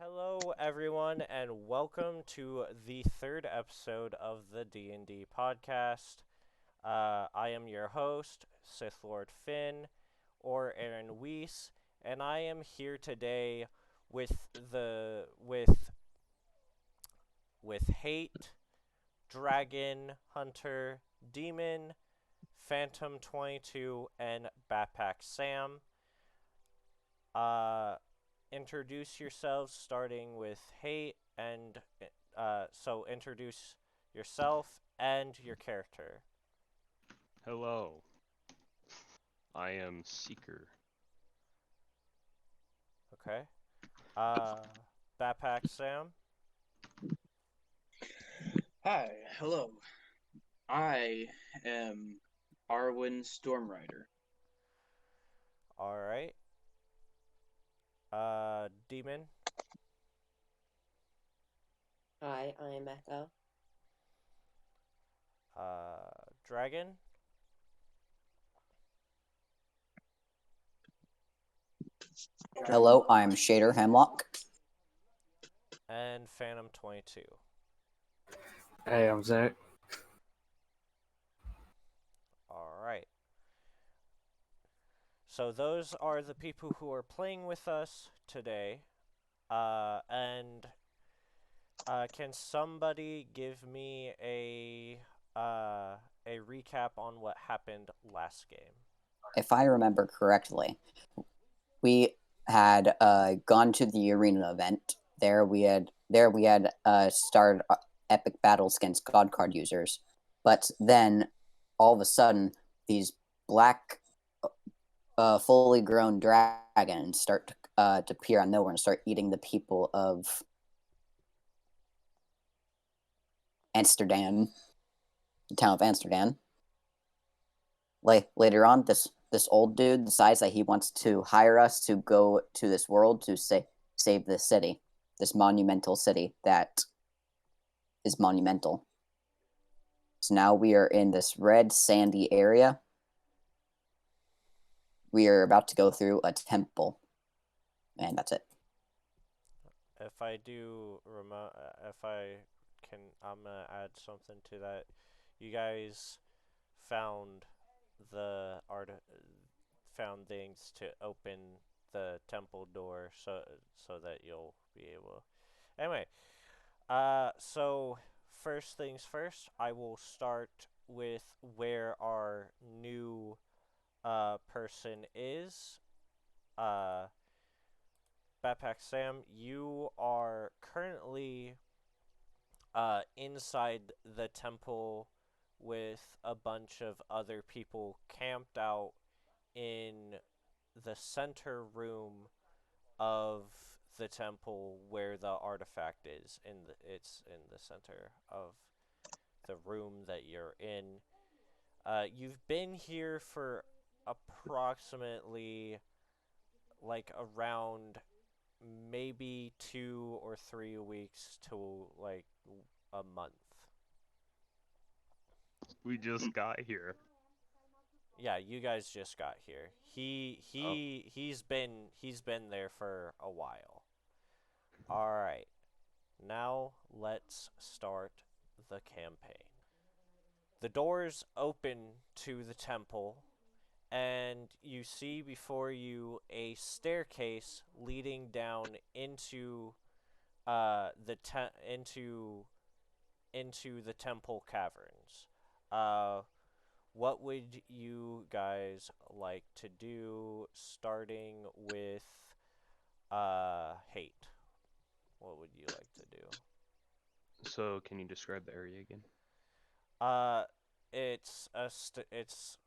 Hello, everyone, and welcome to the third episode of the D&D podcast. I am your host, Sith Lord Finn, or Aaron Weiss, and I am here today with the with Hate, Dragon Hunter, Demon, Phantom 22, and Backpack Sam. Uh, introduce yourselves, starting with Hate, and so introduce yourself and your character. Hello, I am Seeker. Okay. Uh, Backpack Sam. Hi, hello. I am Arwyn Stormrider. All right. Demon. Hi, I'm Echo. Dragon. Hello, I'm Shader Hemlok. And Phantom 22. Hey, I'm Zach. All right. So those are the people who are playing with us today. And can somebody give me a recap on what happened last game? If I remember correctly, we had gone to the arena event. There we had started epic battles against God card users, but then all of a sudden these black, fully grown dragons start to appear on nowhere and start eating the people of Amsterdam, the town of Amsterdam. Later on, this old dude decides that he wants to hire us to go to this world to save this city, this monumental city that is monumental. So now we are in this red sandy area. We are about to go through a temple, and that's it. If I do if I can, I'm gonna add something to that. You guys found the found things to open the temple door, so that you'll be able. Anyway, so first things first, I will start with where our new person is. Uh, Backpack Sam, you are currently inside the temple with a bunch of other people camped out in the center room of the temple where the artifact is. It's in the center of the room that you're in. You've been here for approximately like around maybe 2 or 3 weeks to like a month. We just got here. Yeah, you guys just got here. He's been there for a while. All right. Now let's start the campaign. The doors open to the temple, and you see before you a staircase leading down into into the temple caverns. Uh, what would you guys like to do, starting with Hate? What would you like to do? So, can you describe the area again? Uh, it's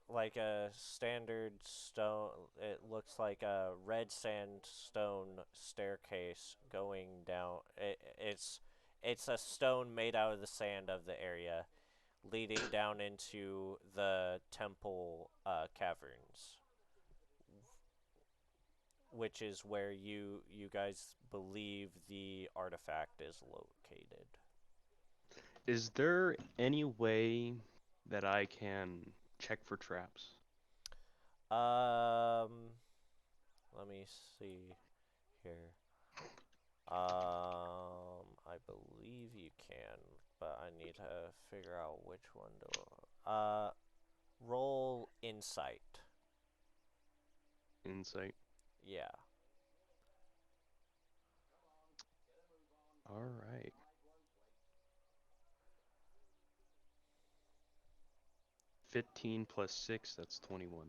like a standard stone. It looks like a red sandstone staircase going down. It's a stone made out of the sand of the area, leading down into the temple caverns, which is where you guys believe the artifact is located. Is there any way that I can check for traps? Um, Let me see here. believe you can, but I need to figure out which one to. Roll insight. Insight. Yeah. All right. $15 plus 6, that's 21.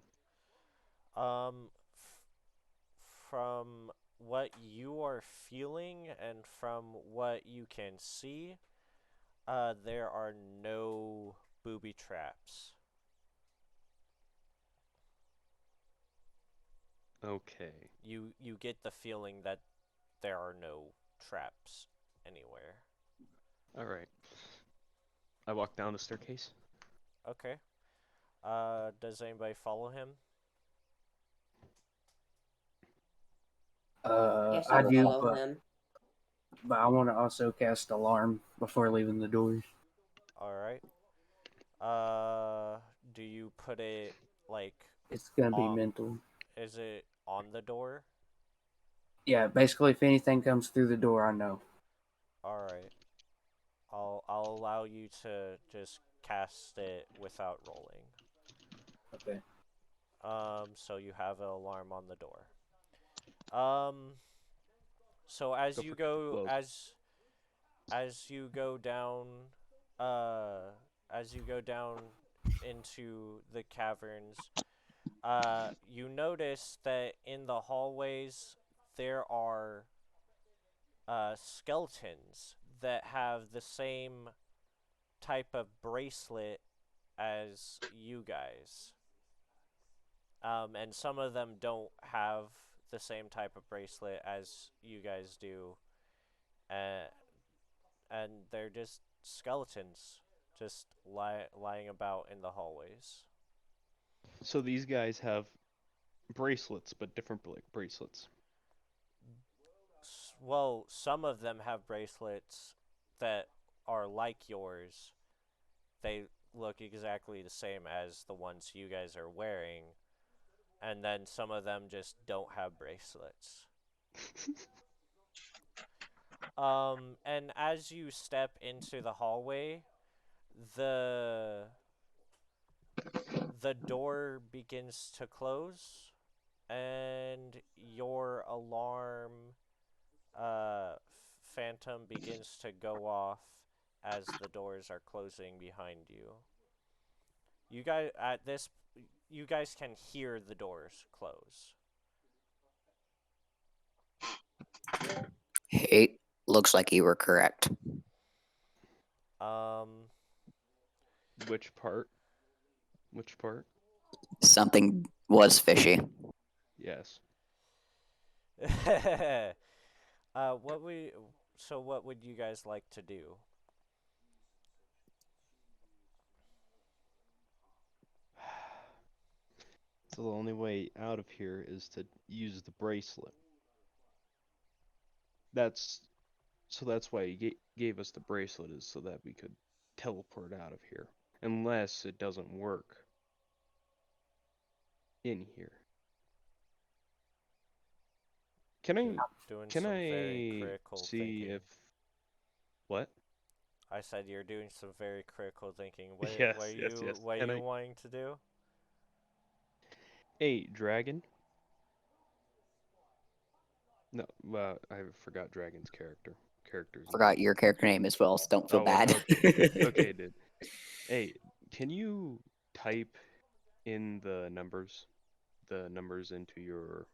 From what you are feeling and from what you can see, there are no booby traps. Okay. You get the feeling that there are no traps anywhere. All right. I walk down the staircase. Okay. Does anybody follow him? Yes, I I will do, follow him. but I want to also cast alarm before leaving the doors. All right. Do you put it like It's gonna be on? mental. Is it on the door? Yeah, basically, if anything comes through the door, I know. All right. I'll allow you to just cast it without rolling. Okay. So you have an alarm on the door. So Go for close. as you go down, as you go down into the caverns, you notice that in the hallways there are skeletons that have the same type of bracelet as you guys. And some of them don't have the same type of bracelet as you guys do. And they're just skeletons just lying about in the hallways. So these guys have bracelets, but different bracelets. Well, some of them have bracelets that are like yours. They look exactly the same as the ones you guys are wearing. And then some of them just don't have bracelets. And as you step into the hallway, the door begins to close, and your alarm phantom begins to go off as the doors are closing behind you. You guys can hear the doors close. Hey, looks like you were correct. Which part? Which part? Something was fishy. Yes. What would you guys like to do? So the only way out of here is to use the bracelet. That's why he gave us the bracelet, is so that we could teleport out of here. Unless it doesn't work in here. Can I Doing some very critical see thinking. if what? I said you're doing some very critical thinking. What Yes, what are yes, you yes. what are Can you I? wanting to do? Hey, dragon. No, I forgot Dragon's character's Forgot name. your character name as well, so don't feel Oh, bad. okay, dude. Hey, can you type in the numbers into your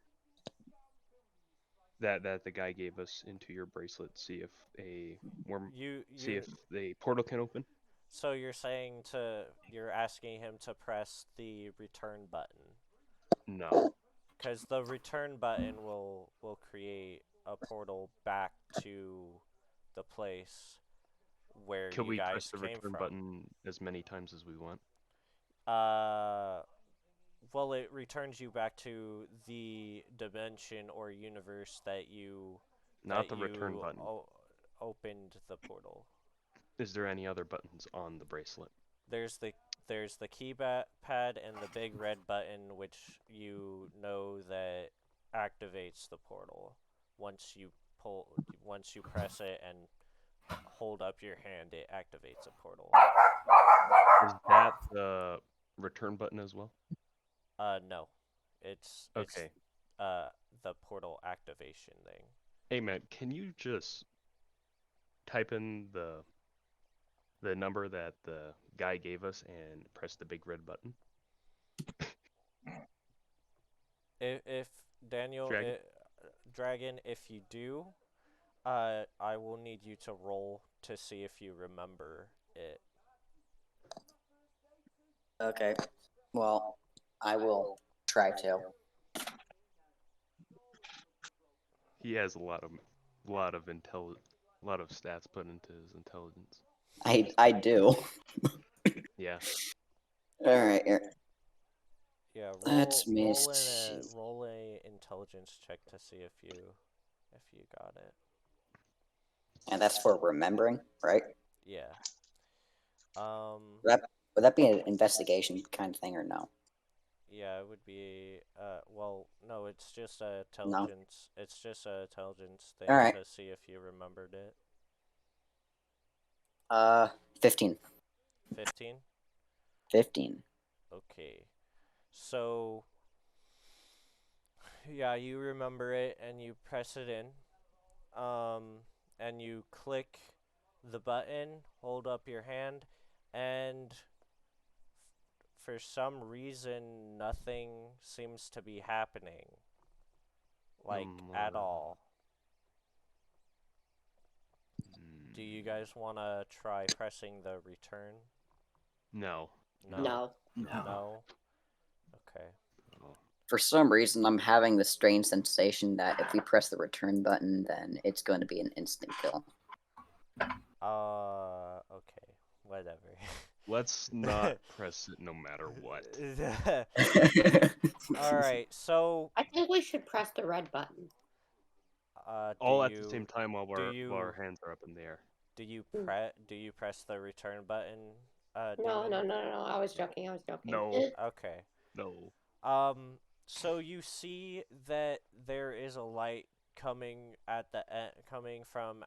that the guy gave us into your bracelet? See if the portal can open. So you're asking him to press the return button. No. Because the return button will create a portal back to the place where Can you we press guys the came return from. button as many times as we want? Well, it returns you back to the dimension or universe that you Not the return button. Opened the portal. Is there any other buttons on the bracelet? There's the keypad and the big red button, which you know that activates the portal once you press it and hold up your hand, it activates a portal. Is that the return button as well? No. It's Okay. the portal activation thing. Hey, Matt, can you just type in the number that the guy gave us and press the big red button? If Daniel, Dragon? Dragon, if you do, I will need you to roll to see if you remember it. Okay. Well, I will try to. He has a lot of stats put into his intelligence. I do. Yeah. All right. Yeah, Let's miss. roll a intelligence check to see if you got it. And that's for remembering, right? Yeah. Would that be an investigation kind of thing or no? Yeah, it would be well, no, it's just a No. intelligence. It's just a intelligence thing Alright. to see if you remembered it. 15. 15? 15. Okay. So yeah, you remember it and you press it in. And you click the button, hold up your hand, and for some reason nothing seems to be happening. Like at all. Do you guys want to try pressing the return? No. No. No? Okay. For some reason, I'm having the strange sensation that if we press the return button, then it's going to be an instant kill. Okay. Whatever. Let's not press it no matter what. Alright, so I think we should press the red button. All at the same time while our hands are up in the air. Do you press the return button? No. I was joking. No. Okay. No. So you see that there is a light coming at the coming from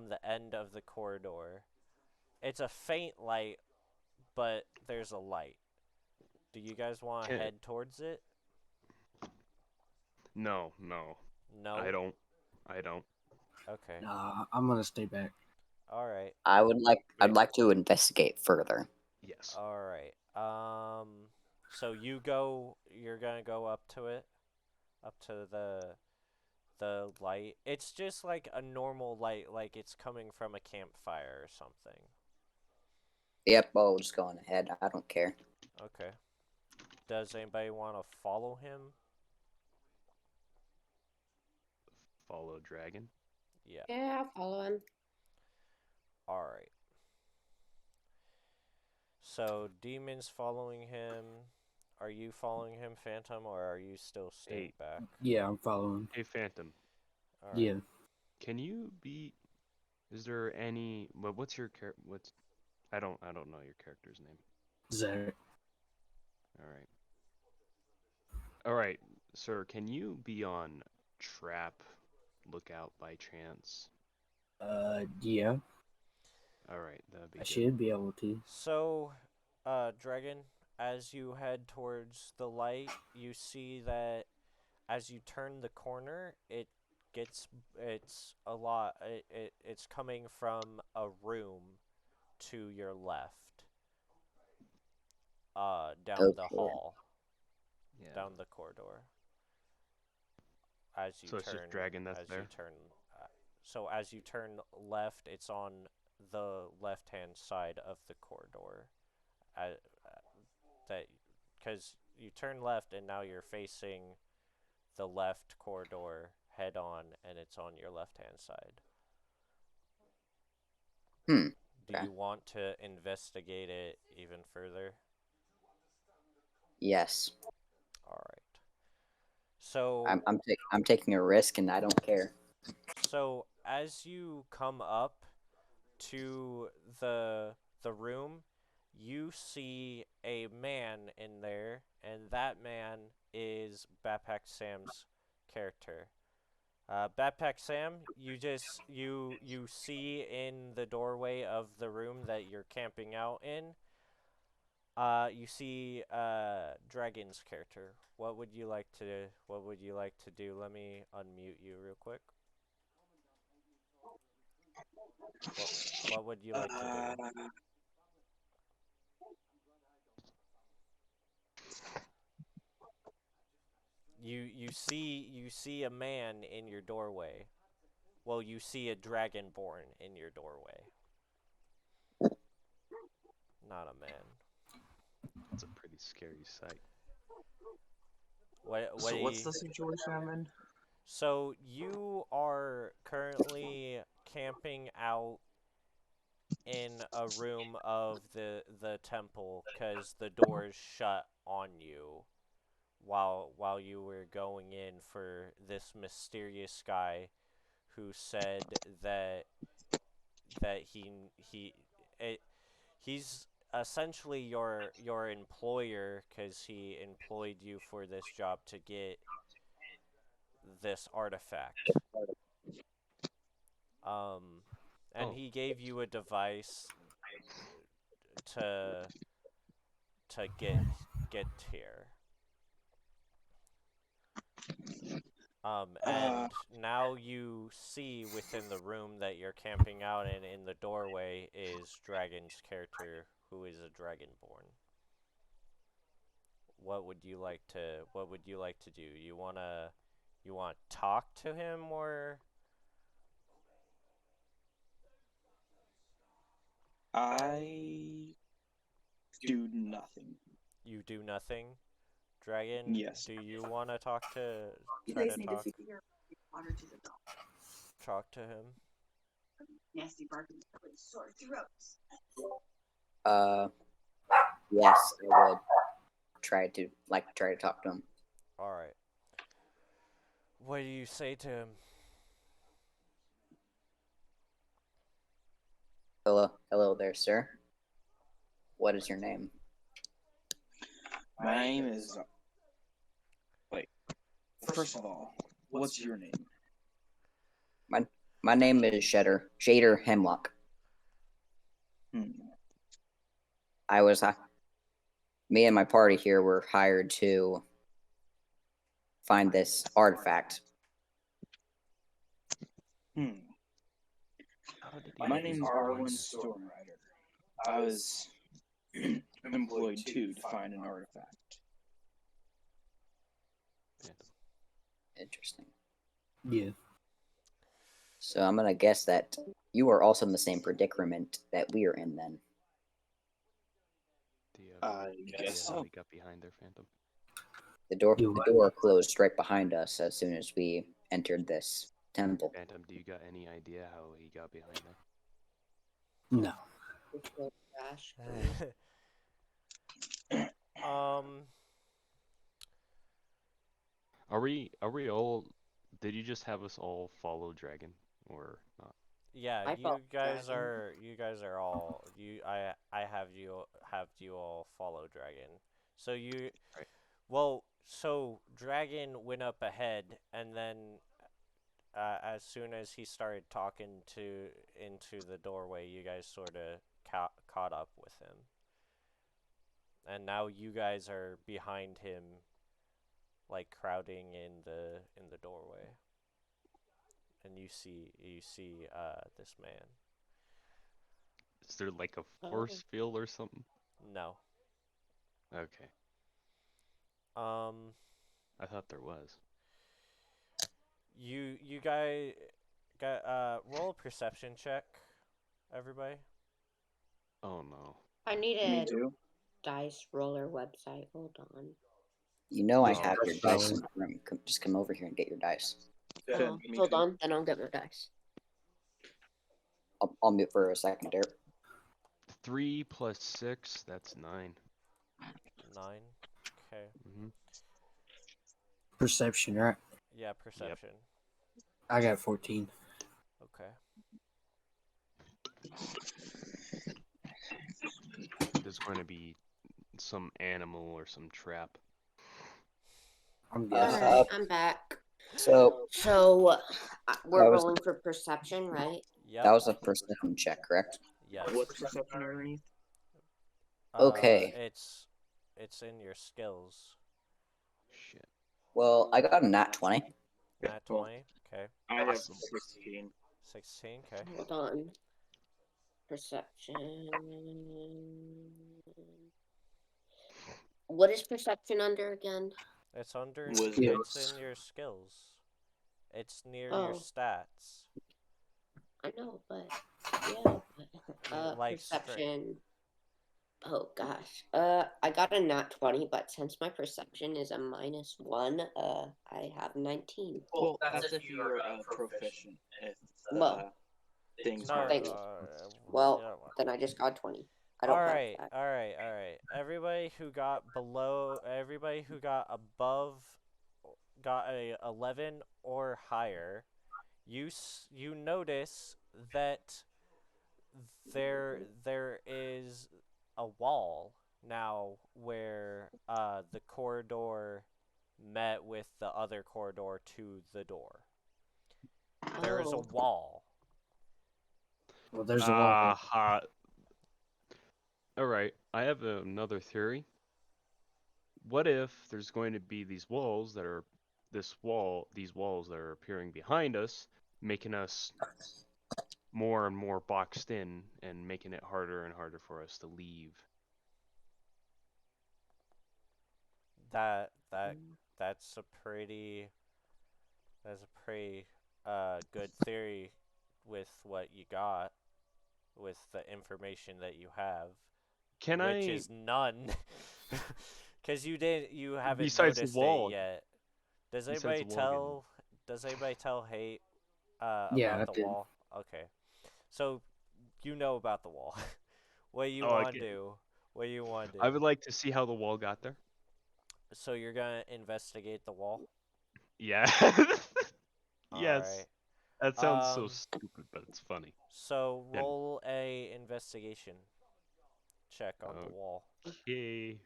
the end of the corridor. It's a faint light, but there's a light. Do you guys want to head towards it? No. No. I don't. Okay. Nah, I'm gonna stay back. All right. I'd like to investigate further. Yes. All right. So you're gonna go up to it, up to the light. It's just like a normal light, like it's coming from a campfire or something. Yep, I'll just go on ahead. I don't care. Okay. Does anybody want to follow him? Follow Dragon? Yeah. Yeah, I'll follow him. All right. So Demon's following him. Are you following him, Phantom, or are you still staying back? Yeah, I'm following. Hey, Phantom. All right. Yeah. Can you be? Is there any? What's your I don't know your character's name. Zach. All right, sir. Can you be on trap lookout by chance? Yeah. All right, that'd be I good. should be able to. So, Dragon, as you head towards the light, you see that as you turn the corner, it's coming from a room to your left. Down the Okay. hall, Yeah. down the corridor. As you So it's just Dragon that's there? So as you turn left, it's on the left-hand side of the corridor. Because you turn left and now you're facing the left corridor head on, and it's on your left-hand side. Do Okay. you want to investigate it even further? Yes. All right. So I'm taking a risk, and I don't care. So as you come up to the room, you see a man in there, and that man is Backpack Sam's character. Backpack Sam, you see in the doorway of the room that you're camping out in. You see Dragon's character. What would you like to do? Let me unmute you real quick. What would you like to do? You see a man in your doorway. Well, you see a dragonborn in your doorway. Not a man. It's a pretty scary sight. So what's the situation I'm in? So you are currently camping out in a room of the temple because the doors shut on you while you were going in for this mysterious guy who said that he's essentially your employer because he employed you for this job to get this artifact. And he gave you a device to get here. And now you see within the room that you're camping out in the doorway is Dragon's character, who is a dragonborn. What would you like to do? You wanna talk to him or? I do nothing. You do nothing? Dragon? Yes. Do you want to talk to... You try guys to need talk, to feed your water to the dog. talk to him? Nasty barking with sore throats. Yes, I would try to talk to him. Alright. What do you say to him? Hello there, sir. What is your name? My name is... Wait. First of all, what's your name? My name is Shader Hemlok. Me and my party here were hired to find this artifact. My name is Arwyn Stormrider. I was employed too to find an artifact. Interesting. Yeah. So I'm gonna guess that you are also in the same predicament that we are in then. I guess so. They got behind their phantom. The door closed right behind us as soon as we entered this temple. Phantom, do you got any idea how he got behind there? No. Are we all? Did you just have us all follow Dragon or not? Yeah, I you felt guys Dragon. are all I have you all follow Dragon. So you Right. Well, so Dragon went up ahead and then as soon as he started talking into the doorway, you guys sort of caught up with him. And now you guys are behind him, like crowding in the doorway. And you see this man. Is there like a force field or something? No. Okay. I thought there was. You guys got roll a perception check, everybody. Oh no. I need Me a too. dice roller website. Hold on. You know I Oh, have your that's dice valid. in the room. Just come over here and get your dice. Good, me Hold too. on, then I'll get my dice. I'll mute for a second there. 3 plus 6, that's 9. 9. Okay. Perception, right? Yeah, perception. I got 14. Okay. There's going to be some animal or some trap. I'm guessing. Alright, I'm back. So We're That was- rolling for perception, right? Yep. that was a perception check, correct? Yes. What's perception underneath? Okay. It's in your skills. Shit. Well, I got a nat 20. Nat Well, 20. Okay. I have Awesome. 16. 16. Okay. Hold on. Perception. What is perception under again? It's under. Wisdom. It's in your skills. It's near your Oh. stats. I know, but yeah. Like straight. Perception. Oh gosh. I got a nat 20, but since my perception is a -1, I have 19. Well, that's if you're proficient. If Well, things No. are Thanks. Well, then I just got 20. I don't All have right. that. All right. All right. Everybody who got below. Everybody who got above. Got a 11 or higher. You notice that there is a wall now where the corridor met with the other corridor to the door. There is a Oh. wall. Well, there's a wall. All right, I have another theory. What if there's going to be these walls that are these walls that are appearing behind us, making us more and more boxed in and making it harder and harder for us to leave? That's a pretty good theory with what you got, with the information that you have, which is none, because you haven't Besides the noticed wall. it yet. Does Besides anybody the wall tell Hate Yeah, about I the did. wall? Okay, so you know about the wall. What do you Oh, I want to get it. do? What do you want to do? I would like to see how the wall got there. So you're gonna investigate the wall? Yeah. Yes. Alright. That sounds so Um, stupid, but it's funny. So Then- roll a investigation check on the wall. Okay.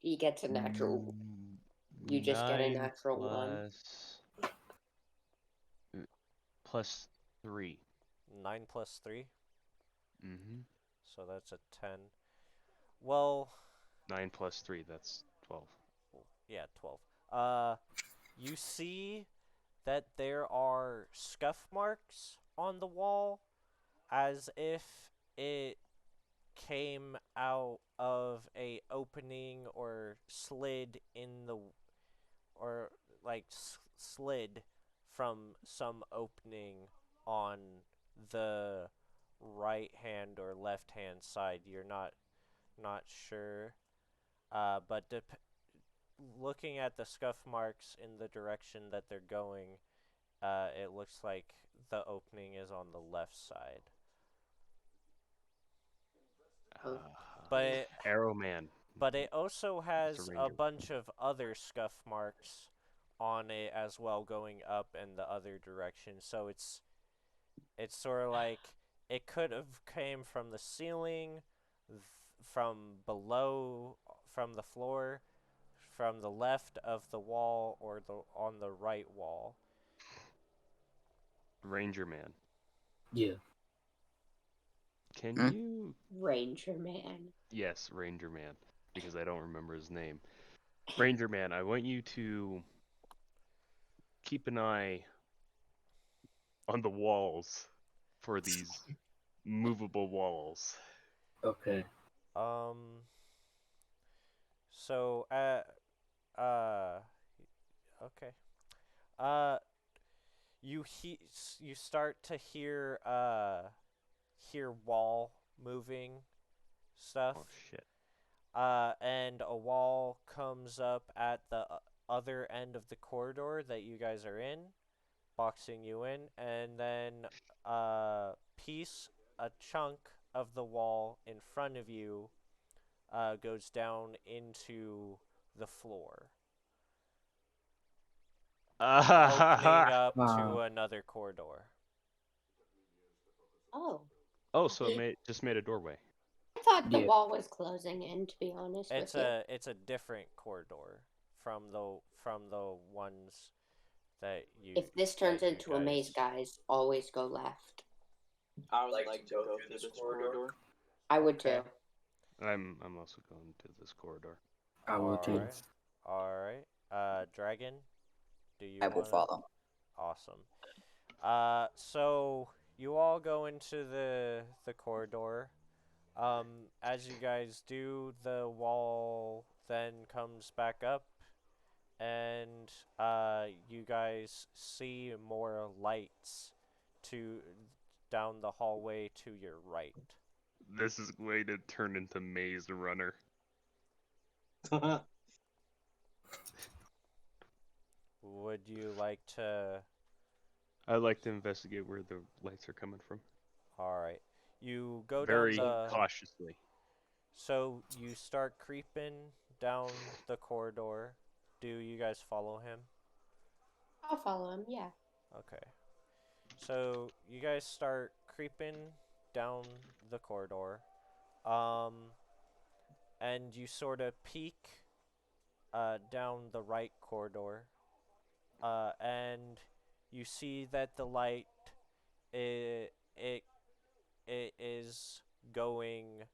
He gets a natural. You just get a 9 natural 1. plus 3. 9 plus 3, Mm-hmm. so that's a 10. Well, 9 plus 3, that's 12. yeah, 12. You see that there are scuff marks on the wall, as if it came out of a opening or slid in the, or like slid from some opening on the right hand or left hand side. You're not sure, but looking at the scuff marks in the direction that they're going, it looks like the opening is on the left side. But Arrowman. But it also has a ranger. bunch of other scuff marks on it as well, going up in the other direction. So it's sort of like it could have came from the ceiling, from below, from the floor, from the left of the wall, or on the right wall. Ranger Man. Yeah. Can Hmm? you... Ranger Man. Yes, Ranger Man. Because I don't remember his name. Ranger Man, I want you to keep an eye on the walls for these movable walls. Okay. So, okay. You start to hear wall moving stuff. Oh, shit. And a wall comes up at the other end of the corridor that you guys are in, boxing you in, and then a chunk of the wall in front of you goes down into the floor, opening up to another corridor. Oh. Oh, so it just made a doorway. I thought the Yeah. wall was closing in, to be honest It's with you. it's a different corridor from the ones that you. If this that turns you into a maze, guys, always go left. I would like to go through this corridor. I would Okay. too. I'm also going to this corridor. I will too. All right. Dragon, do you I will wanna- follow. Awesome. So you all go into the corridor. As you guys do, the wall then comes back up, and you guys see more lights down the hallway to your right. This is going to turn into Maze Runner. Would you like to? I'd like to investigate where the lights are coming from. All right. You go Very down the. cautiously. So you start creeping down the corridor. Do you guys follow him? I'll follow him, yeah. Okay. So you guys start creeping down the corridor. And you sort of peek down the right corridor. And you see that the light it is going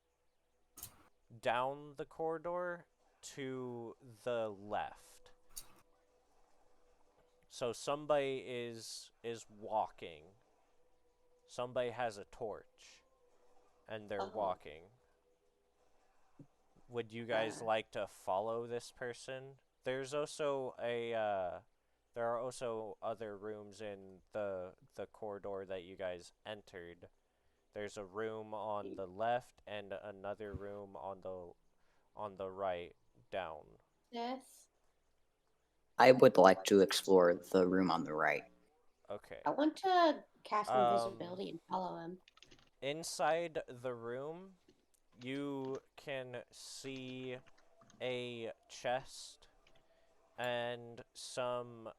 down the corridor to the left. So somebody is walking. Somebody has a torch, and they're walking. Would you guys like to follow this person? There's also there are also other rooms in the corridor that you guys entered. There's a room on the left and another room on the right down. Yes. I would like to explore the room on the right. Okay. I want to cast invisibility and follow him. Inside the room, you can see a chest and some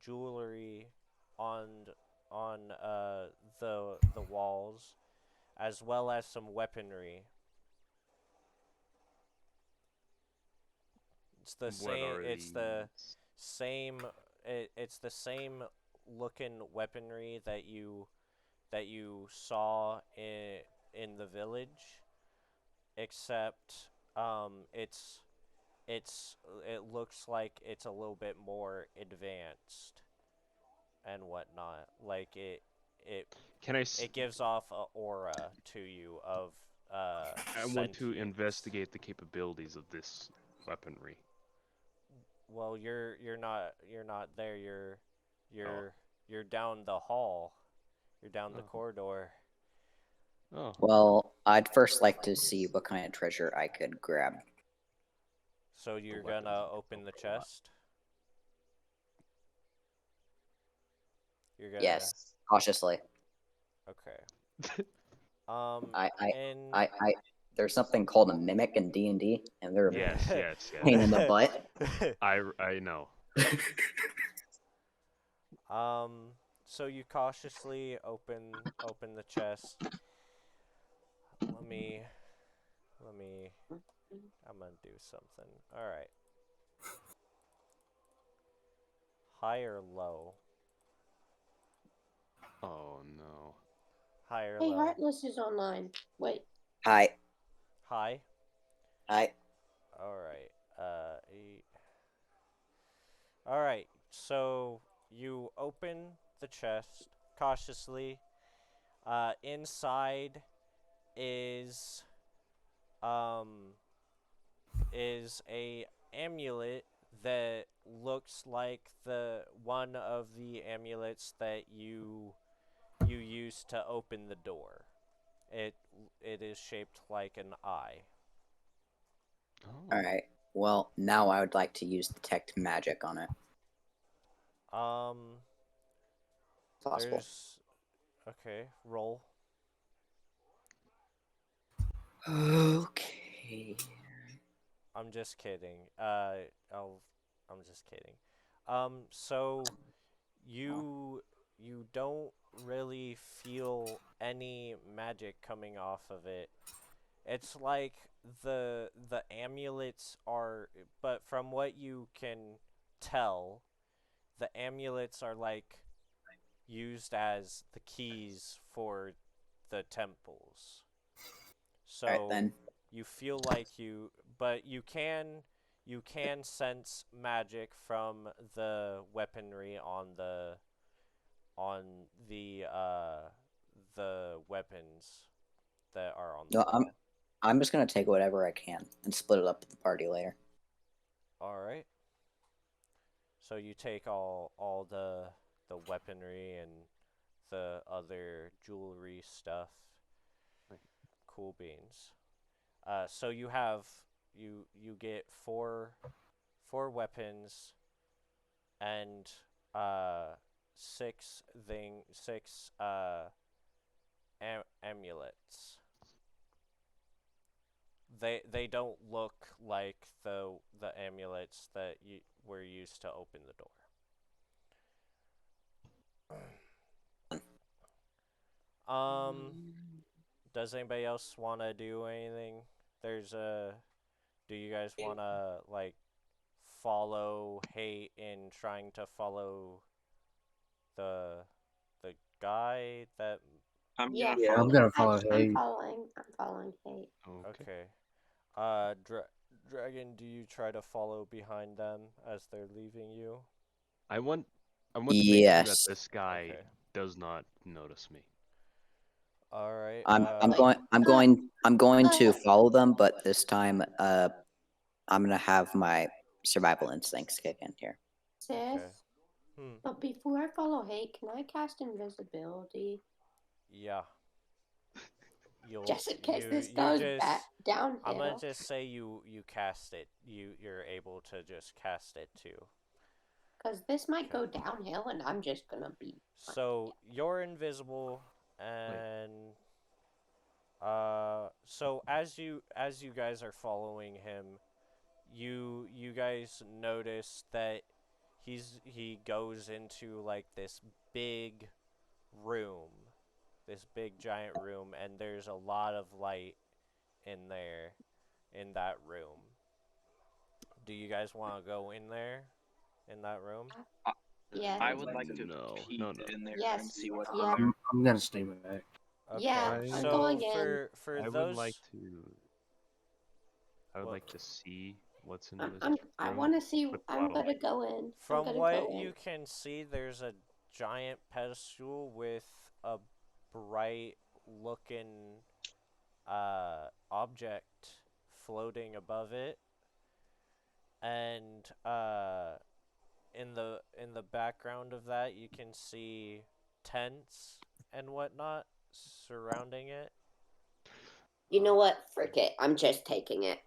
jewelry on the walls, as well as some weaponry. It's the same. It's the same. It's the same looking weaponry that you saw in the village, except it looks like it's a little bit more advanced and whatnot. Like it gives off an aura to you of I want to investigate the capabilities of this weaponry. Well, you're not there. You're down the hall. You're down the corridor. Oh. Well, I'd first like to see what kind of treasure I could grab. So you're gonna open the chest? You're gonna. Yes, cautiously. Okay. There's something called a mimic in D&D, and they're a yes. pain in the butt. I know. So you cautiously open the chest. Let me. I'm gonna do something. All right. High or low? Oh no. High or Hey, low? Heartless is online. Wait. Hi. High. Hi. All right. 8. All right. So you open the chest cautiously. Inside is a amulet that looks like the one of the amulets that you used to open the door. It is shaped like an eye. Oh. Alright. Well, now I would like to use detect magic on it. Possible. Okay, roll. Okay. I'm just kidding. I'm just kidding. So you don't really feel any magic coming off of it. It's like the amulets are, but from what you can tell, the amulets are like used as the keys for the temples. So Alright then. you feel like but you can sense magic from the weaponry on the weapons that are on the No, wall. I'm just gonna take whatever I can and split it up with the party later. All right. So you take all the weaponry and the other jewelry stuff. Cool beans. So you have you get four weapons and six amulets. They don't look like the amulets that you were used to open the door. Does anybody else want to do anything? Do you guys want to like follow hate in trying to follow the guy that? Yeah, I'm gonna follow I'm Hay. following Hate. Okay. Dragon, do you try to follow behind them as they're leaving you? I want to make sure that Yes. this guy Okay. does not notice me. All right. I'm going to follow them, but this time I'm gonna have my survival instincts kick in here. Sis, Okay. but before I follow Hate, can I cast invisibility? Yeah. Just in case this you goes just, back downhill. I'm gonna just say you cast it. You're able to just cast it too. Because this might go downhill, and I'm just gonna be. So you're invisible, and so as you guys are following him, you guys notice that he goes into like this big room, this big giant room, and there's a lot of light in there, in that room. Do you guys want to go in there, in that room? Yes. I would like to No, peek no. in there Yes. and see what's Yeah. in there. I'm gonna stay back. Okay. Yeah, I'm So going in. for I those, would like to. I would What? like to see what's in this I room. want to see. with I'm bottle. gonna go in. from what you can see, there's a giant pedestal with a bright looking object floating above it, and in the background of that you can see tents and whatnot surrounding it. You know what? Frick it. I'm just taking it.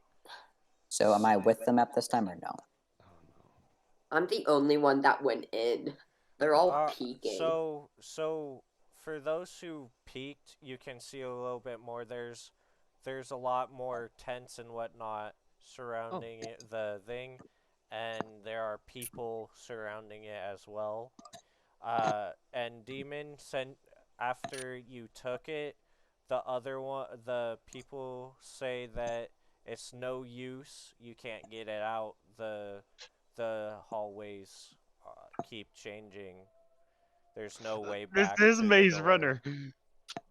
So am I with them at this time or no? Oh no. I'm the only one that went in. They're all peeking. So for those who peeked, you can see a little bit more. There's a lot more tents and whatnot surrounding it, the thing, and there are people surrounding it as well. And Demon sent after you took it, the people say that it's no use. You can't get it out. The hallways keep changing. There's no way back. This is to the Maze door. Runner.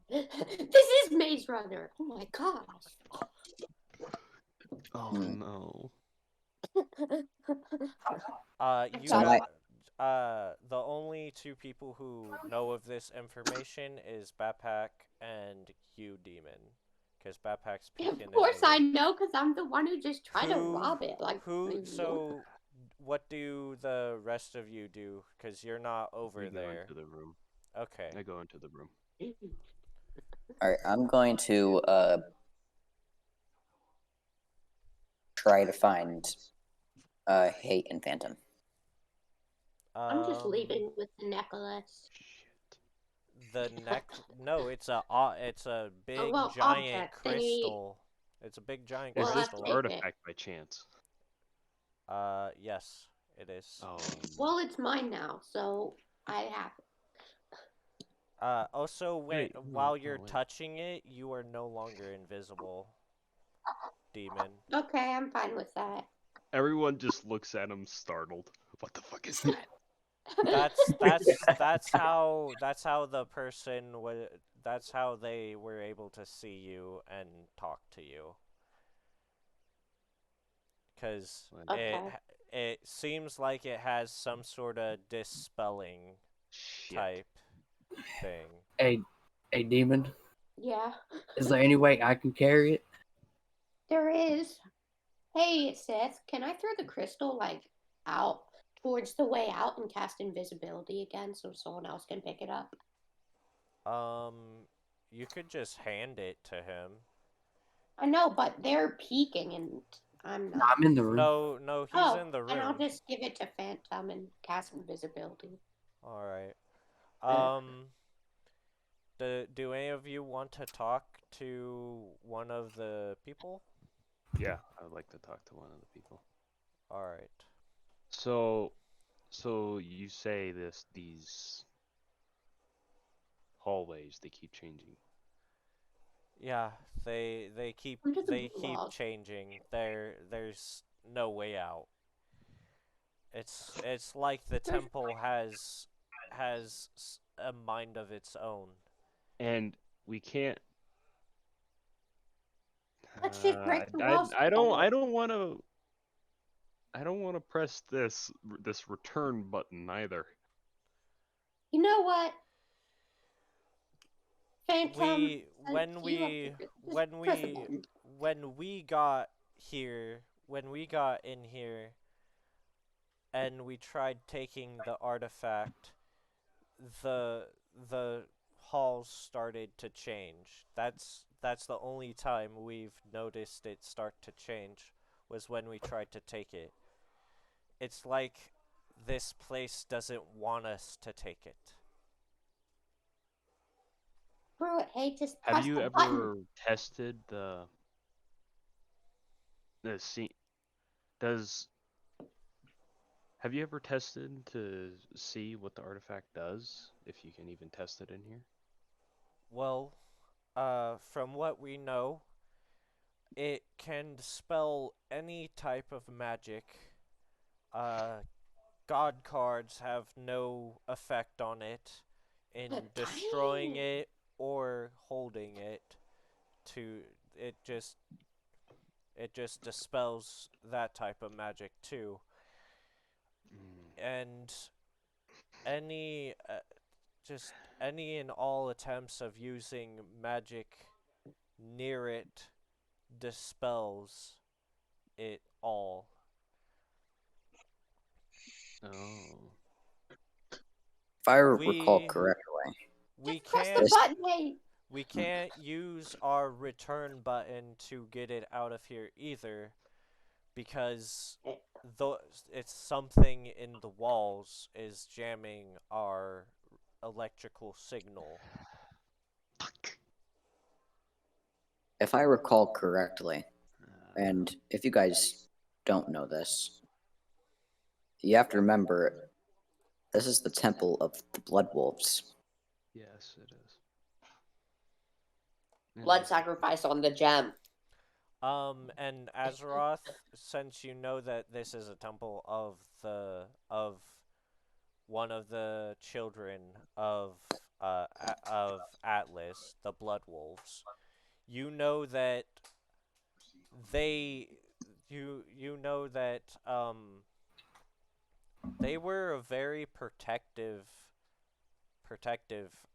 This is Maze Runner. Oh my gosh. Oh no. You So the only two people who know of this information is Backpack and you, Demon, because Backpack's peeking. Of course I know, because I'm the one who just tried to rob it. Like So, what do the rest of you do? Because you're not over I go there. into the room. Okay. I go into the room. Alright, I'm going to try to find Hate and Phantom. I'm just leaving with the necklace. The No, it's a big well, giant object thingy. crystal. It's a big giant Is Well, this crystal. an artifact by chance? Yes, it is. Oh. Well, it's mine now, so I have it. Also, Wait, while oh, you're wait. touching it, you are no longer invisible. demon. Okay, I'm fine with that. Everyone just looks at him startled. What the fuck is that? That's how the person was. That's how they were able to see you and talk to you. Because Okay. it seems like it has some sort of dispelling Shit. type thing. A demon. Yeah. Is there any way I can carry it? There is. Hey, Seth, can I throw the crystal like out towards the way out and cast invisibility again so someone else can pick it up? You could just hand it to him. I know, but they're peeking and I'm No, not. I'm in the room. No, he's in the And I'll room. just give it to Phantom and cast invisibility. All right. Yeah. Do any of you want to talk to one of the people? Yeah, I would like to talk to one of the people. All right. So you say these hallways, they keep changing. Yeah, they keep Under the they keep walls. changing. There's no way out. It's like the temple has a mind of its own. And we can't Let's just break the walls together. I don't want to press this return button either. You know what? Phantom. When we got here, when we got in here and we tried taking the artifact, the halls started to change. That's the only time we've noticed it start to change was when we tried to take it. It's like this place doesn't want us to take it. Bro, hey, just Have press you the ever button. tested the see have you ever tested to see what the artifact does, if you can even test it in here? Well, from what we know, it can dispel any type of magic. God cards have no effect on it in destroying Dang. it or holding it. To it just dispels that type of magic too. And any any and all attempts of using magic near it dispels it all. Oh. If I recall We correctly, we Just press the can't button, hey. we can't use our return button to get it out of here either, because it's something in the walls is jamming our electrical signal. if I recall correctly, and if you guys don't know this, you have to remember this is the temple of the Blood Wolves. Yes, it is. Blood sacrifice on the gem. And Azeroth, since you know that this is a temple of one of the children of Atlas, the Blood Wolves, you know that you know that they were a very protective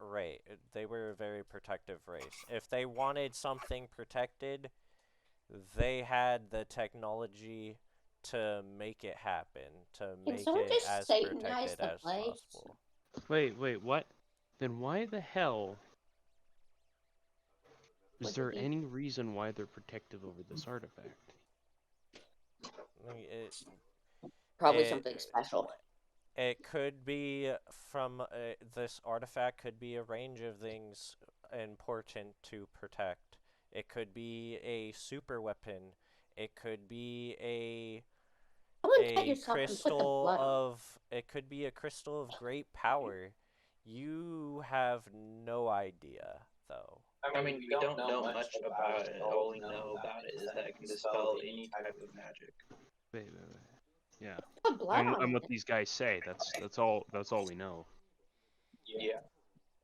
race. They were a very protective race. If they wanted something protected, they had the technology to make it happen, to Can make someone it just as Satanize protected the as place? possible. Wait, what? Then why the hell is Would there it be- any reason why they're protective over this artifact? Probably It- something special. It could be from this artifact could be a range of things important to protect. It could be a super weapon. It could be Someone cut a yourself and put the crystal blood on. of it could be a crystal of great power. You have no idea though. I mean, we don't know much about it. All we know about it is that it can dispel any type of magic. Wait. Yeah. Put blood on And what it. these guys say. That's all we know. Yeah.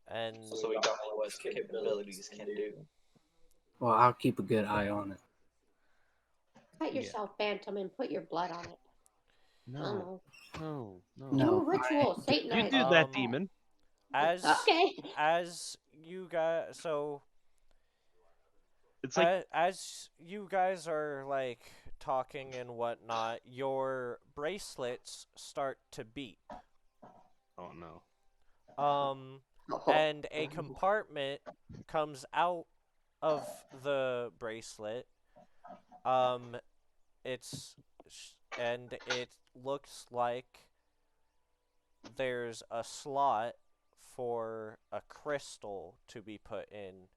And So we don't know what its capabilities can do. Well, I'll keep a good eye on it. Cut Yeah. yourself, Phantom, and put your blood on it. I don't No. know. No. No. Do a ritual, You Satanize. do that, demon. as Okay. as you guys It's like as you guys are like talking and whatnot, your bracelets start to beep. oh no. And a compartment comes out of the bracelet. And it looks like there's a slot for a crystal to be put in,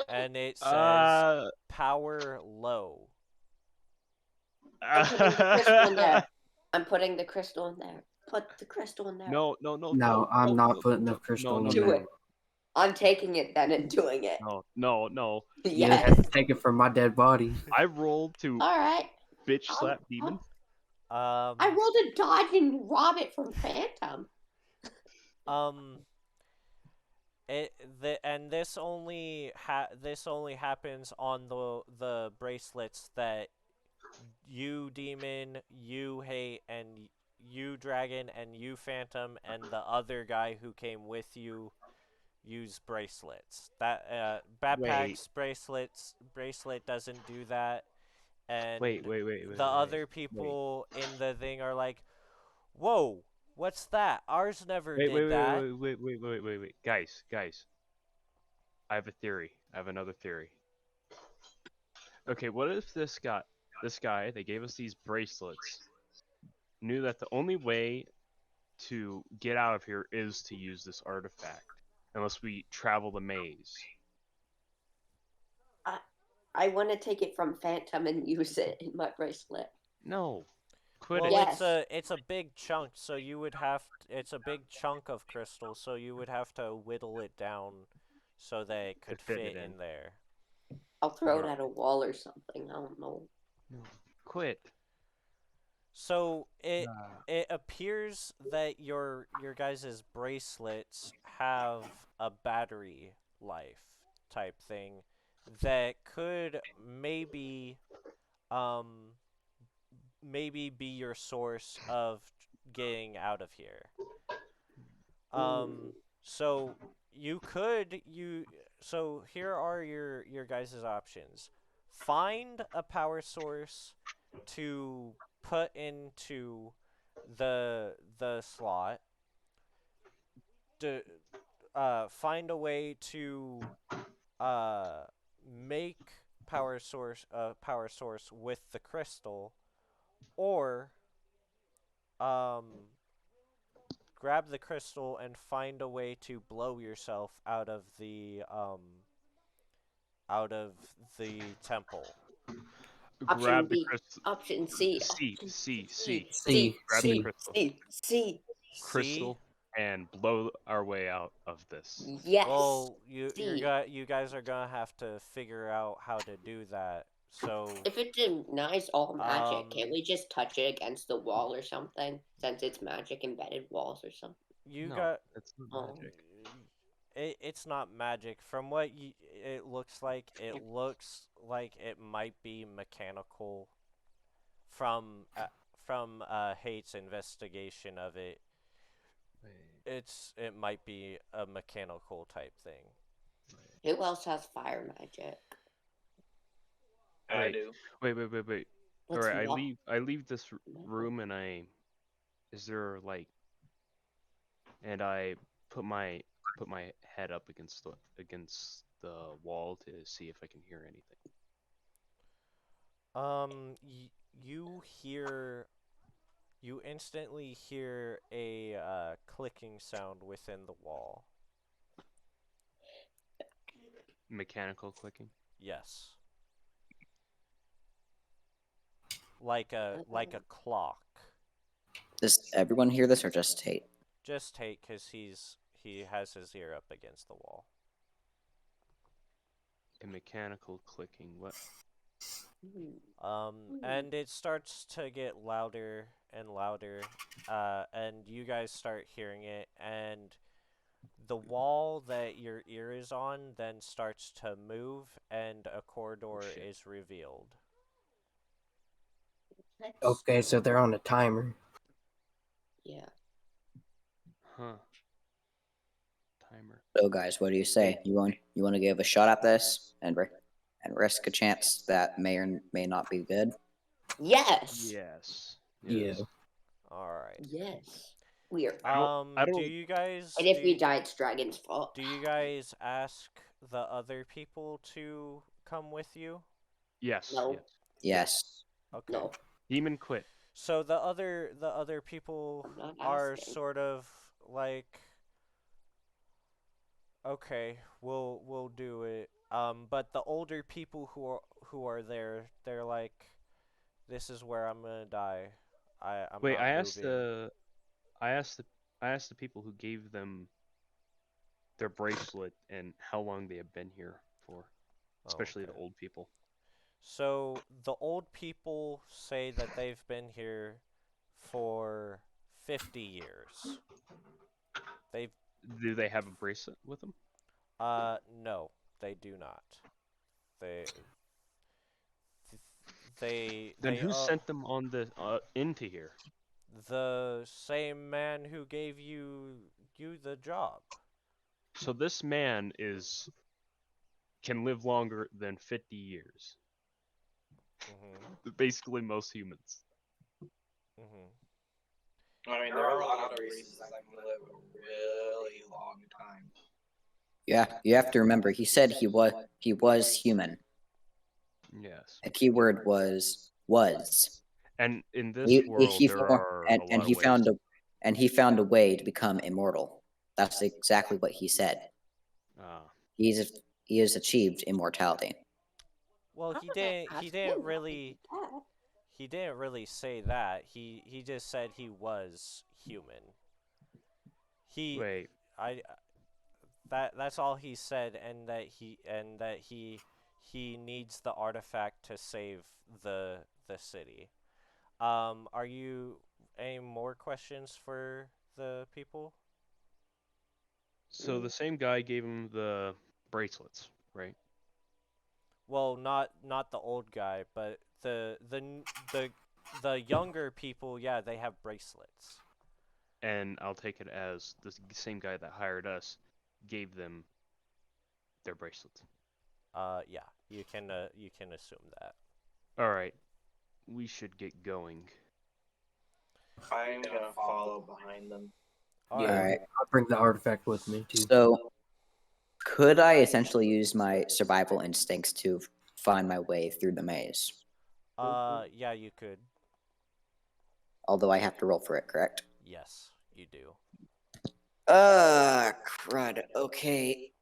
and it says power low. I'm putting the crystal in there. I'm putting the crystal in there. Put the crystal in there. No, No, I'm not putting the crystal in Do there. it. I'm taking it then and doing it. No. You Yes. have to take it from my dead body. I rolled to All right. bitch slap demon. I rolled a dodge and rob it from Phantom. This only happens on the bracelets that you demon, you hate, and you dragon, and you phantom, and the other guy who came with you use bracelets. That Backpack's bracelet doesn't do that, and Wait. the other people in the thing are like, "Whoa, what's that? Ours never did that." Wait. Guys. I have a theory. I have another theory. Okay, what if this guy, they gave us these bracelets, knew that the only way to get out of here is to use this artifact, unless we travel the maze. I want to take it from Phantom and use it in my bracelet. No. Quit Well, it. Yes. it's a big chunk, so you would it's a big chunk of crystal, so you would have to whittle it down so that it could fit fit it in there. I'll throw it at a wall or something. I don't know. No. Quit. So it appears that your guys' bracelets have a battery life type thing that could maybe be your source of getting out of here. So so here are your guys' options. Find a power source to put into the slot. Find a way to make power source with the crystal, or grab the crystal and find a way to blow yourself out of the temple. Grab the B. crystal. Option C. C. Grab the crystal. C. Crystal and blow our way out of this. Yes. Well, you C. guys are gonna have to figure out how to do that. So If it denies all magic, can't we just touch it against the wall or something? Since it's magic embedded walls or something. It's not magic. It's not magic. From what it looks like it might be mechanical. From Hate's investigation of it, it might be a mechanical type thing. Who else has fire magic? I do. Wait. Let's Alright, walk. I leave this room and is there like, and I put my head up against the wall to see if I can hear anything. You instantly hear a clicking sound within the wall. Mechanical clicking? Yes. Like a clock. Does everyone hear this or just Tate? Just Tate, because he has his ear up against the wall. A mechanical clicking. What? And it starts to get louder and louder, and you guys start hearing it, and the wall that your ear is on then starts to move, and a corridor shit. is revealed. Okay, so they're on a timer. Yeah. Huh. Timer. So, guys, what do you say? You want to give a shot at this and risk a chance that may or may not be good? Yes. Yes. Yeah. All right. Yes. We are. I don't- Do you guys? And if we die, it's Dragon's fault. Do you guys ask the other people to come with you? Yes. No. Yes. Yes. Okay. No. Demon quit. So the other people I'm not are asking. sort of like, okay, we'll do it. But the older people who are there, they're like, this is where I'm gonna die. I'm Wait, not I asked moving. I asked the people who gave them their bracelet and how long they have been here for, especially the Okay. old people. So the old people say that they've been here for 50 years. They've Do they have a bracelet with them? no, they do not. They they Then they who sent them on the into here? the same man who gave you the job. So this man can live longer than 50 years. Mhm. Basically most humans. Mhm. I mean, there are a lot of races that can live a really long time. Yeah, you have to remember. He said he was human. Yes. A key word was. And in this He, world he there for- are and, a and lot he of ways. found a way to become immortal. That's exactly what he said. He has achieved immortality. Well, I'm he not gonna didn't ask him how really to do that. he didn't really say that. He just said he was human. Wait. That's all he said, and that he needs the artifact to save the city. Are you any more questions for the people? So the same guy gave him the bracelets, right? Well, not the old guy, but the younger people, yeah, they have bracelets. And I'll take it as the same guy that hired us gave them their bracelets. Yeah, you can assume that. All right, we should get going. I'm gonna follow behind them. All Yeah. right. I'll bring the artifact with me too. So, could I essentially use my survival instincts to find my way through the maze? Yeah, you could. Although I have to roll for it, correct? Yes, you do. Crud. Okay.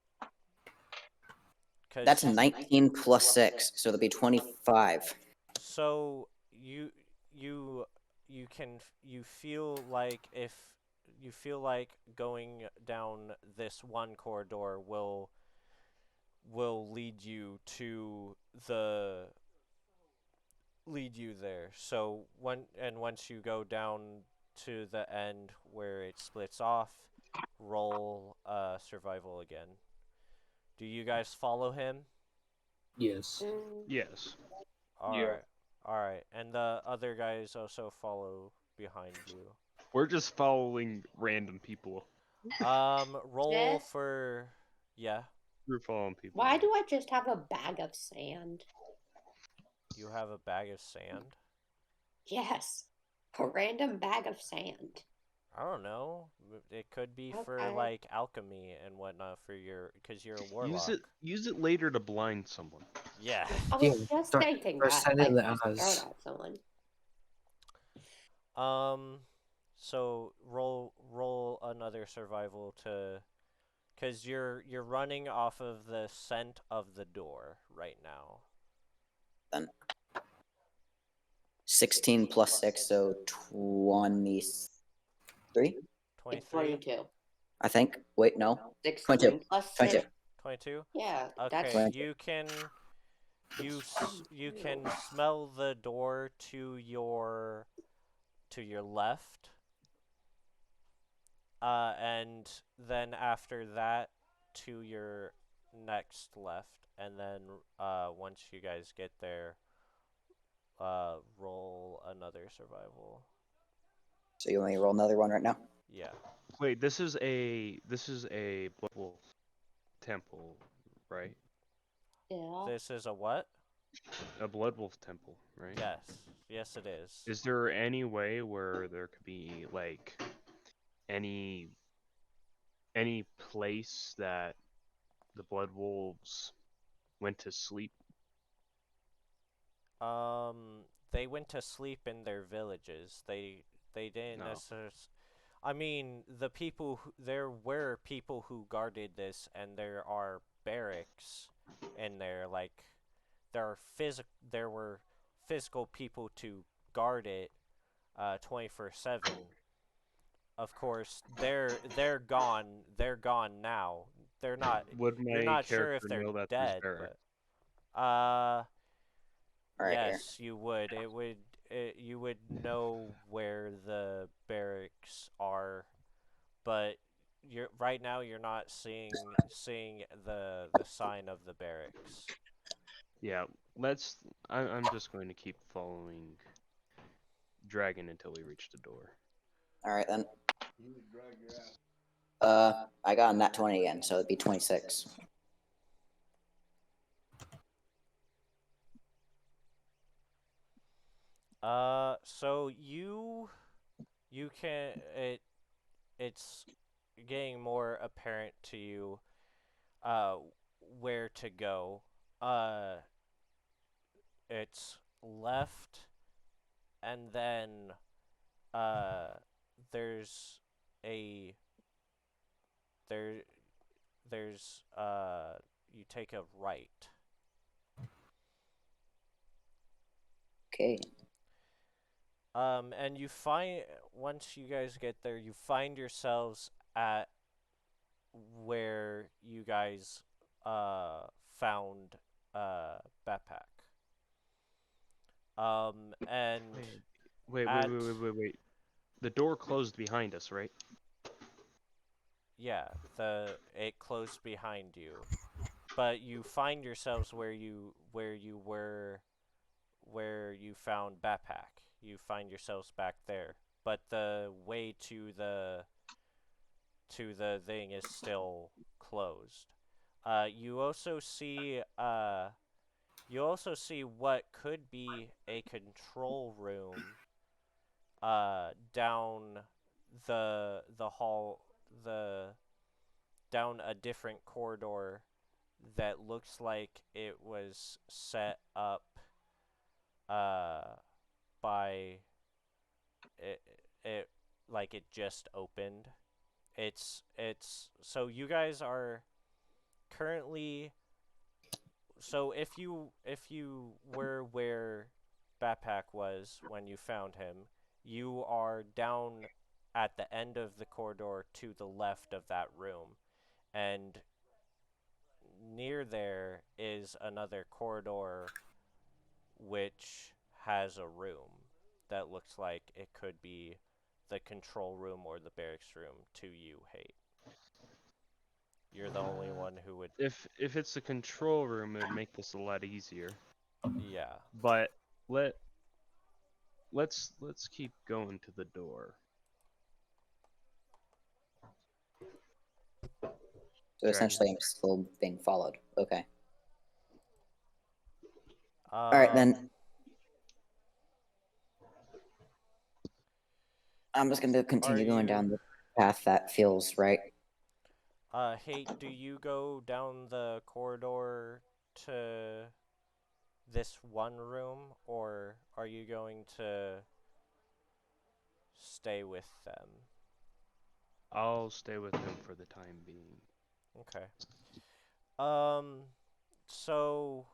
'Cause That's 19 plus 6, so that'll be 25. So you feel like if you feel like going down this one corridor will lead you to lead you there. So once you go down to the end where it splits off, roll survival again. Do you guys follow him? Yes. Yes. All Yeah. right. All right. And the other guys also follow behind you. We're just following random people. Roll Yes. for yeah. We're following people. Why do I just have a bag of sand? You have a bag of sand? Yes. A random bag of sand. I don't know. It could be for Okay. like alchemy and whatnot for because you're a warlock. Use it later to blind someone. Yeah. I was Yeah, just start- thinking start that. setting Like, the just throw odds. it at someone. So roll another survival to, cause you're running off of the scent of the door right now. 16 plus 6, so 23? 23. It's 22. I think. Wait, no. 16 22. plus 22. 6. 22? Yeah, Okay, Right. you can smell the door to your left. And then after that to your next left, and then once you guys get there, roll another survival. So you want me to roll another one right now? Yeah. Wait, this is a Blood Wolf temple, right? yeah. This is a what? A Blood Wolf temple, right? Yes. Yes, it is. Is there any way where there could be like any place that the Blood Wolves went to sleep? They went to sleep in their villages. They didn't No. necessarily. I mean, there were people who guarded this, and there are barracks in there. Like, there were physical people to guard it, 24/7. Of course, they're gone. They're gone now. They're not. Would You're my not sure if character they're know that there's dead, barracks? but All right, here. yes, you would. You would know where the barracks are, but right now you're not seeing the sign of the barracks. Yeah, I'm just going to keep following Dragon until we reach the door. All right then. I got a nat 20 again, so it'd be 26. So you can it's getting more apparent to you uh where to go. Uh it's left, and then uh there's a there there's you take a right. Okay. And once you guys get there, you find yourselves at where you guys found Backpack. And Wait. The door closed behind us, right? yeah, it closed behind you, but you find yourselves where you found Backpack. You find yourselves back there, but the way to the thing is still closed. You also see what could be a control room down the hall, down a different corridor that looks like it was set up by it like it just opened. So you guys are currently, so if you were where Backpack was when you found him, you are down at the end of the corridor to the left of that room, and near there is another corridor which has a room that looks like it could be the control room or the barracks room to you, Hate. You're the only one who would. If it's a control room, it would make this a lot easier. Yeah. But let's keep going to the door. So essentially, I'm still being followed. Okay. All right then. I'm just going to continue going down the path that feels right. Hate, do you go down the corridor to this one room, or are you going to stay with them? I'll stay with him for the time being. Okay. So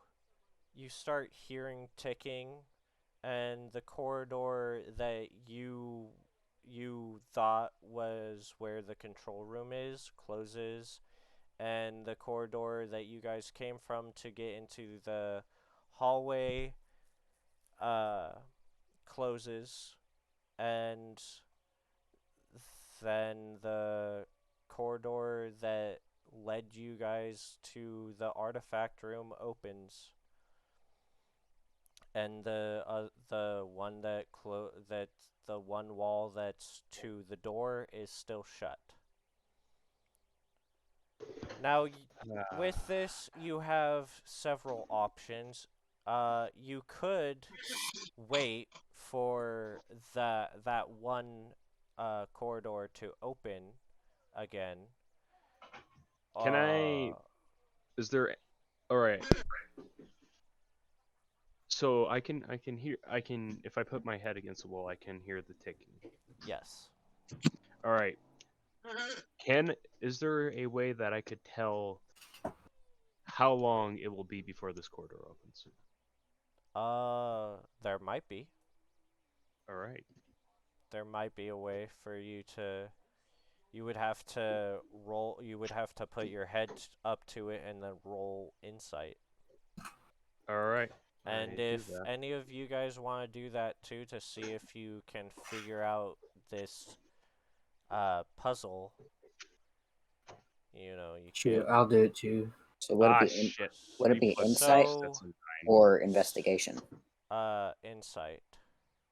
you start hearing ticking, and the corridor that you thought was where the control room is closes, and the corridor that you guys came from to get into the hallway closes, and then the corridor that led you guys to the artifact room opens, and the one the one wall that's to the door is still shut. Now, with this, you have several options. You could wait for that one corridor to open again. Can I? Is there? All right. So I can hear if I put my head against the wall, I can hear the ticking. Yes. All right. Is there a way that I could tell how long it will be before this corridor opens? There might be. All right. There might be a way for you to. You would have to roll. You would have to put your head up to it and then roll insight. All right. And if any of you guys want to do that too, to see if you can figure out this puzzle, you Shoot, could. I'll do it too. So would it be shit. would it be 3 + 6, insight that's a 9. or investigation? Insight.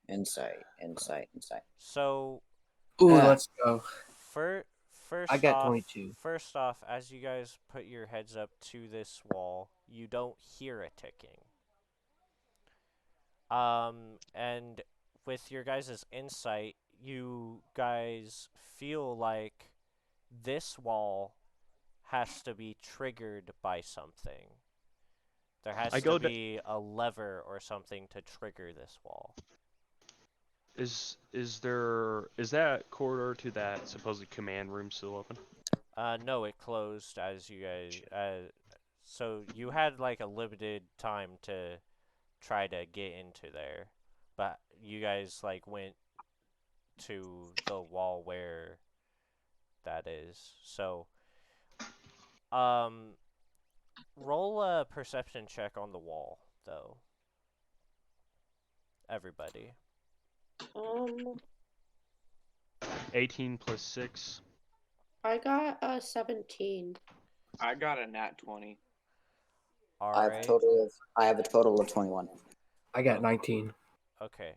Insight. So. Ooh, Yeah. let's go. First I got off, 22. First off, as you guys put your heads up to this wall, you don't hear a ticking. And with your guys' insight, you guys feel like this wall has to be triggered by something. There has to be a lever or something to trigger this wall. Is that corridor to that supposed command room still open? No, it closed as you guys. So you had like a limited time to try to get into there, but you guys like went to the wall where that is. So, roll a perception check on the wall, though. Everybody. 18 + 6. I got a 17. I got a nat 20. All I have a total of 21. I got 19. Okay.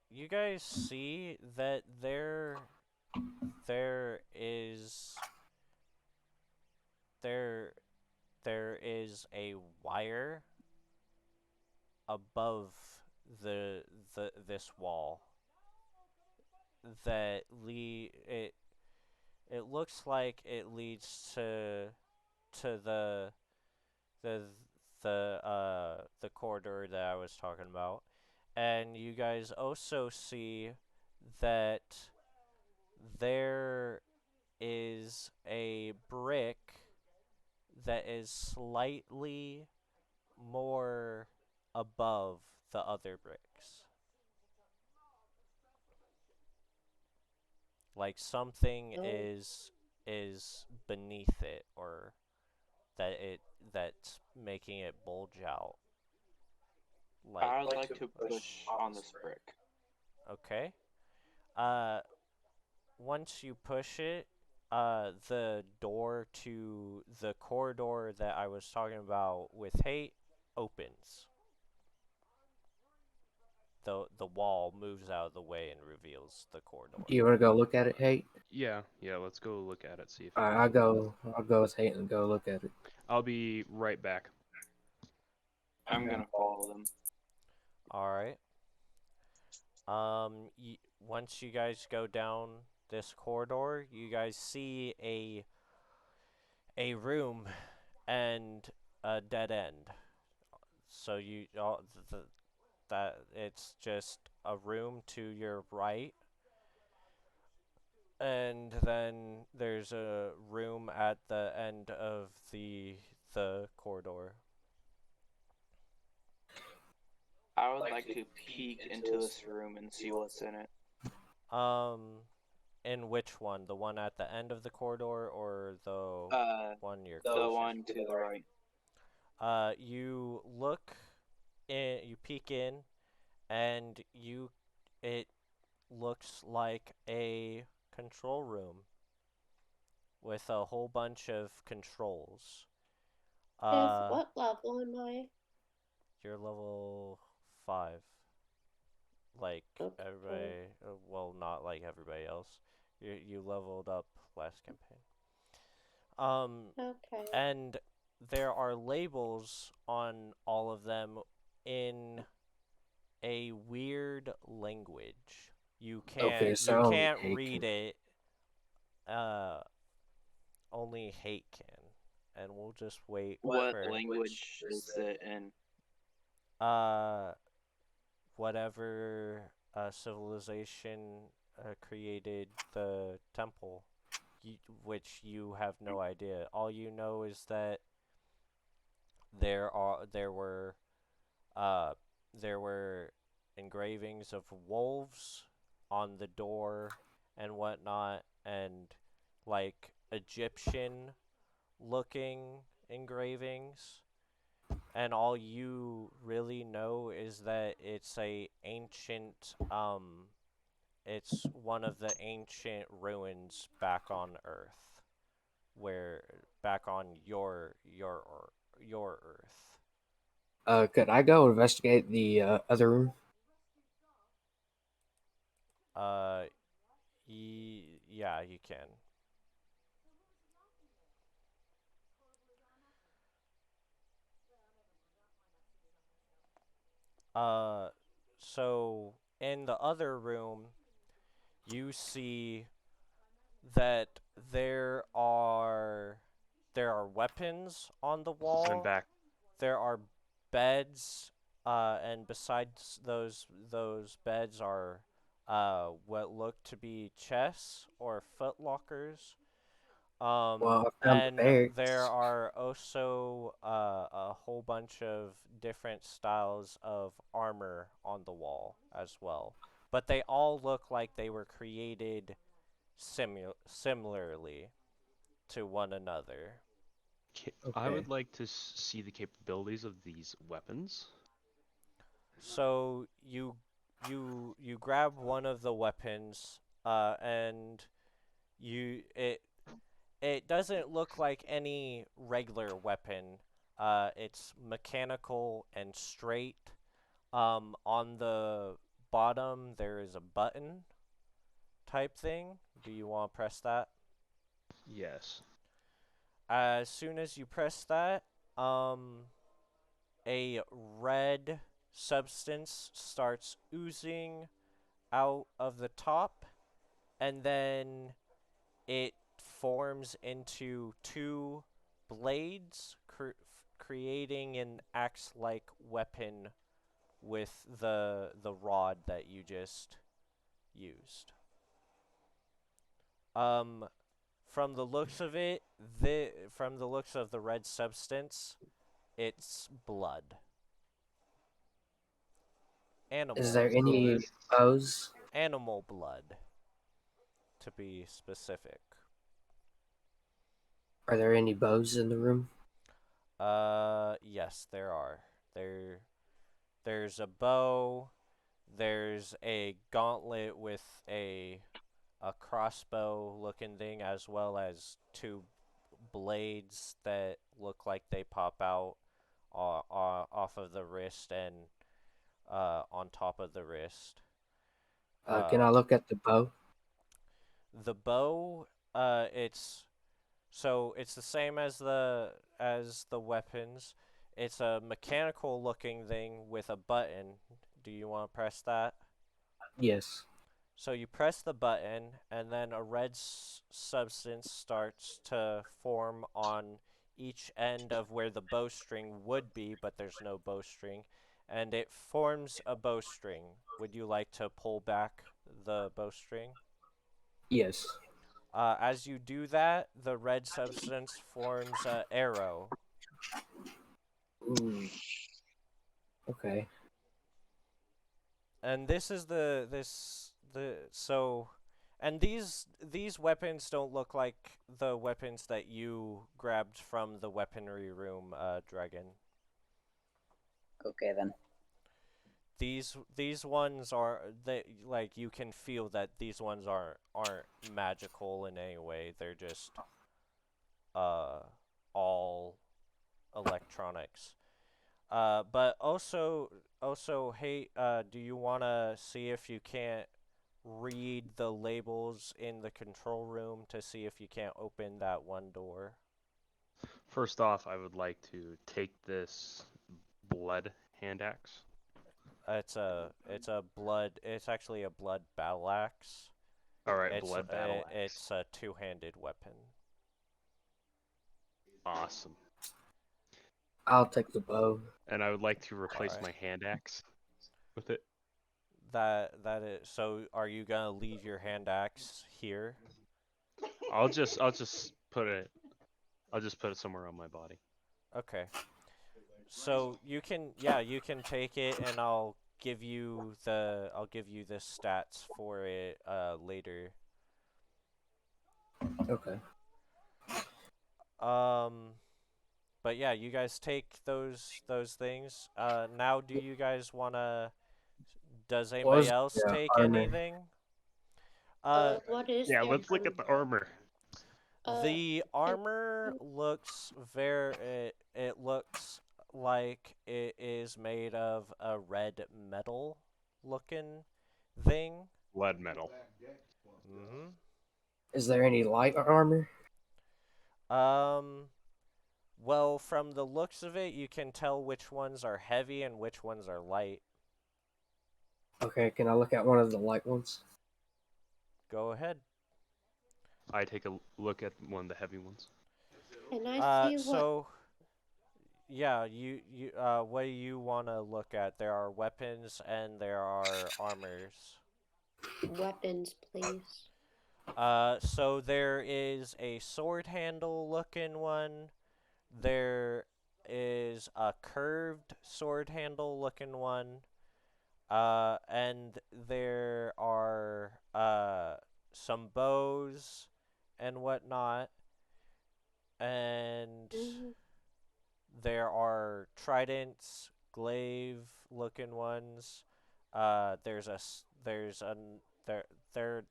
You guys see that there is a wire above this wall that it looks like it leads to the corridor that I was talking about. And you guys also see that there is a brick that is slightly more above the other bricks. Like something is beneath it, or that's making it bulge out. I would like to push on this brick. Okay. Once you push it, the door to the corridor that I was talking about with hate opens. The wall moves out of the way and reveals the corridor. Do you want to go look at it, Hate? Yeah, let's go look at it, see if I'll go with Hate and go look at it. I'll be right back. I'm gonna follow them. Alright. Once you guys go down this corridor, you guys see a room and a dead end. So that it's just a room to your right, and then there's a room at the end of the corridor. I would like to peek into this room and see what's in it. In which one? The one at the end of the corridor or the one you're The closest? one to the right. You look in, you peek in, and it looks like a control room with a whole bunch of controls. What level am I? You're level 5. Like Okay. everybody, well, not like everybody else. You leveled up last campaign. Okay. And there are labels on all of them in a weird language. You Okay, can't so only Hate read can- it. Only Hate can, and we'll just wait What for language is it in? whatever civilization created the temple, which you have no idea. All you know is that there were engravings of wolves on the door and whatnot, and like Egyptian looking engravings. And all you really know is that it's it's one of the ancient ruins back on Earth, back on your Earth. Could I go investigate the other room? Yeah, you can. So in the other room, you see that there are weapons on the I'm wall. back. There are beds, and besides those beds are what look to be chests or footlockers. Well, I found the And barracks. there are also a whole bunch of different styles of armor on the wall as well. But they all look like they were created similarly to one another. I Okay. would like to see the capabilities of these weapons. So you grab one of the weapons, and it doesn't look like any regular weapon. It's mechanical and straight. On the bottom there is a button type thing. Do you want to press that? Yes. As soon as you press that, a red substance starts oozing out of the top, and then it forms into two blades, creating an axe-like weapon with the rod that you just used. From the looks of it, from the looks of the red substance, it's blood. Is there any Blood. bows? Animal blood, to be specific. Are there any bows in the room? Yes, there are. There's a bow. There's a gauntlet with a crossbow looking thing, as well as two blades that look like they pop out off of the wrist and on top of the wrist. Can I look at the bow? The bow, it's the same as the weapons. It's a mechanical looking thing with a button. Do you want to press that? Yes. So you press the button, and then a red substance starts to form on each end of where the bowstring would be, but there's no bowstring, and it forms a bowstring. Would you like to pull back the bowstring? Yes. As you do that, the red substance forms an arrow. Ooh. Okay. And this is so And these weapons don't look like the weapons that you grabbed from the weaponry room, Dragon. Okay then. These ones are like you can feel that these ones aren't magical in any way. They're just all electronics. But also hey, do you wanna see if you can't read the labels in the control room to see if you can't open that one door? First off, I would like to take this blood hand axe. It's actually a blood battle axe. All right, blood battle axe. It's a two-handed weapon. Awesome. I'll take the bow. And I would like to replace Alright. my hand axe with it. That is. So, are you gonna leave your hand axe here? I'll just put it somewhere on my body. Okay. So you can take it, and I'll give you the stats for it later. Okay. But yeah, you guys take those things. Now, do you guys wanna? Does anybody else take armor. anything? What is Yeah, there let's look at the armor. The armor looks it looks like it is made of a red metal looking thing. Lead metal. Mm-hmm. Is there any light armor? Well, from the looks of it, you can tell which ones are heavy and which ones are light. Okay, can I look at one of the light ones? Go ahead. I take a look at one of the heavy ones. Can I see So, yeah, what do you want to look at? There are weapons and there are armors. what weapons, please? So there is a sword handle looking one. There is a curved sword handle looking one. And there are some bows and whatnot. And there are tridents, glaive looking ones. There's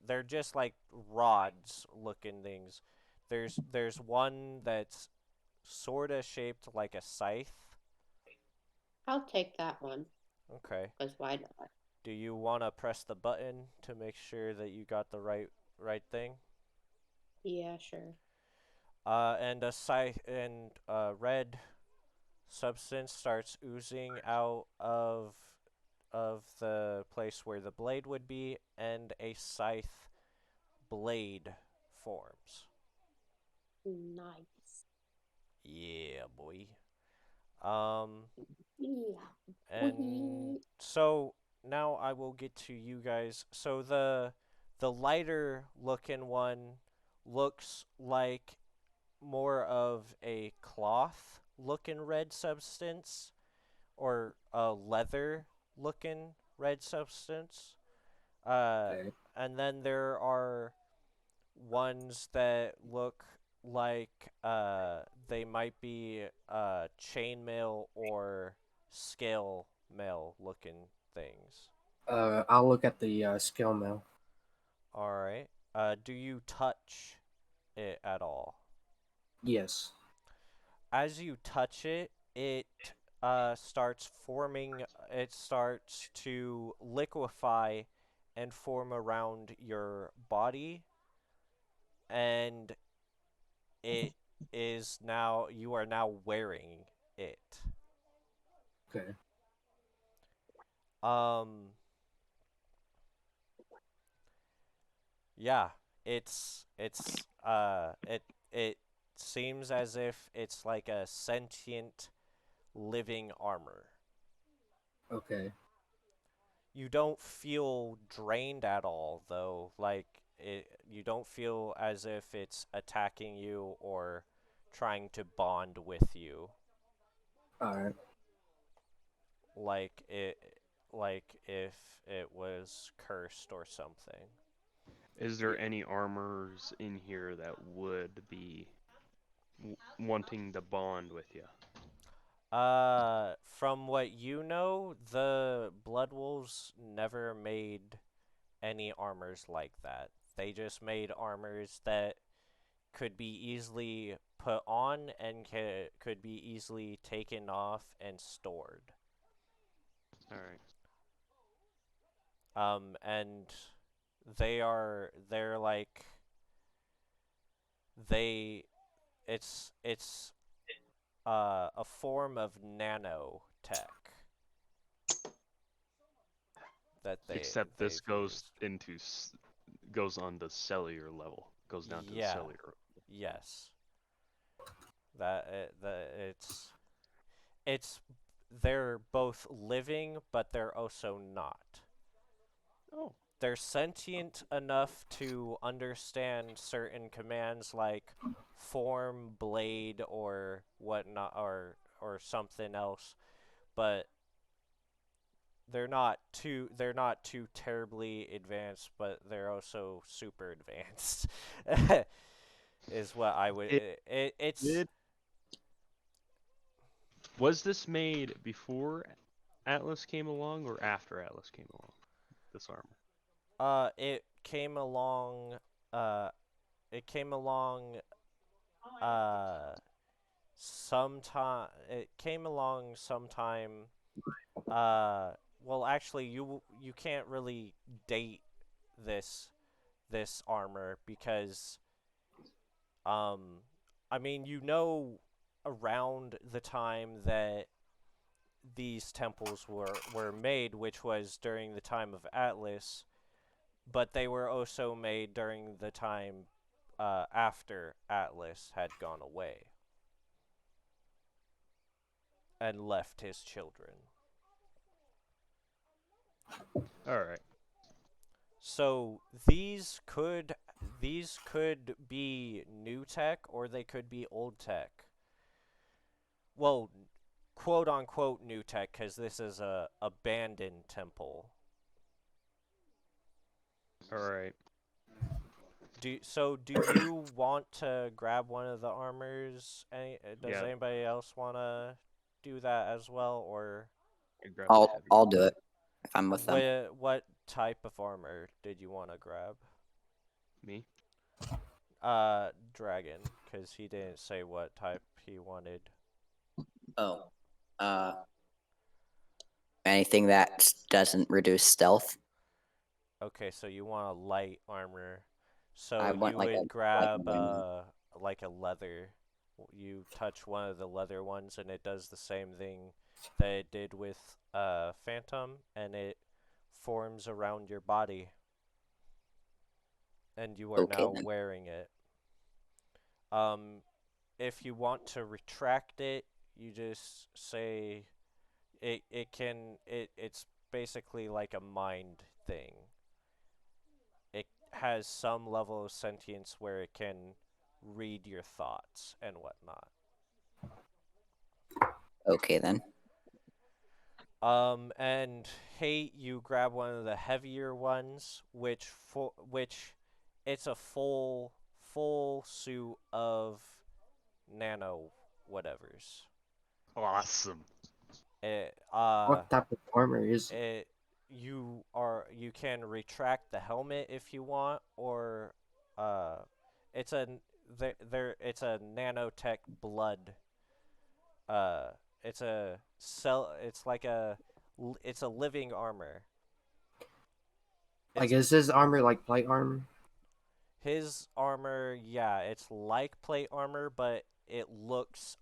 they're just like rods looking things. There's one that's sorta shaped like a scythe. I'll take that one. Okay. Because why not? Do you want to press the button to make sure that you got the right thing? Yeah, sure. And a scythe and red substance starts oozing out of the place where the blade would be, and a scythe blade forms. Nice. Yeah, boy. Yeah. And so now I will get to you guys. So the lighter looking one looks like more of a cloth looking red substance, or a leather looking red substance. Okay. And then there are ones that look like they might be chainmail or scale mail looking things. I'll look at the skill mail. All right. Do you touch it at all? Yes. As you touch it, it starts forming. It starts to liquefy and form around your body, and it is now you are now wearing it. Okay. Yeah, it seems as if it's like a sentient living armor. Okay. You don't feel drained at all, though. Like you don't feel as if it's attacking you or trying to bond with you. All right. Like if it was cursed or something. Is there any armors in here that would be wanting to bond with you? From what you know, the Blood Wolves never made any armors like that. They just made armors that could be easily put on and could be easily taken off and stored. All right. And they're like it's a form of nanotech that Except this they've goes used. goes on the cellular level. Goes down to the Yeah. cellular. Yes. It's they're both living, but they're also not. Oh. They're sentient enough to understand certain commands like form, blade, or whatnot, or something else, but they're not too terribly advanced, but they're also super advanced. Is what I would. Was this made before Atlas came along or after Atlas came along? This armor. It came along. It came along. Sometime. It came along sometime. Well, actually, you can't really date this armor because I mean, you know, around the time that these temples were made, which was during the time of Atlas, but they were also made during the time after Atlas had gone away and left his children. All right. So these could be new tech or they could be old tech. Well, quote unquote new tech, because this is a abandoned temple. All right. Do you want to grab one of the armors? Does Yeah. anybody else want to do that as well, or I'll do it if I'm with them. what type of armor did you want to grab? Me? Dragon, because he didn't say what type he wanted. Oh, anything that doesn't reduce stealth. Okay, so you want a light armor. So I want you like would a grab light like a leather. You touch one of the leather ones and it does the same thing that it did with Phantom, and it forms around your body. And you are Okay, now then. wearing it. If you want to retract it, you just say it's basically like a mind thing. It has some level of sentience where it can read your thoughts and whatnot. Okay then. And Hate, you grab one of the heavier ones, which it's a full suit of nano whatevers. Awesome. What type of armor is it? You can retract the helmet if you want, or it's a nanotech blood. It's a it's a living armor. Like, is his armor like plate armor? His armor, yeah, it's like plate armor, but it looks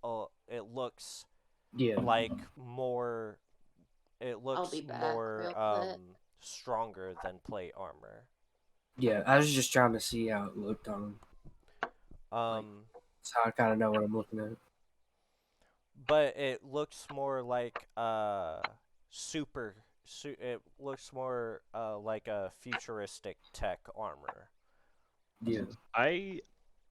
Yeah. like more. It I'll looks be back more real quick. stronger than plate armor. Yeah, I was just trying to see how it looked on him. So I kind of know what I'm looking at. But it looks more like it looks more like a futuristic tech armor. Yeah.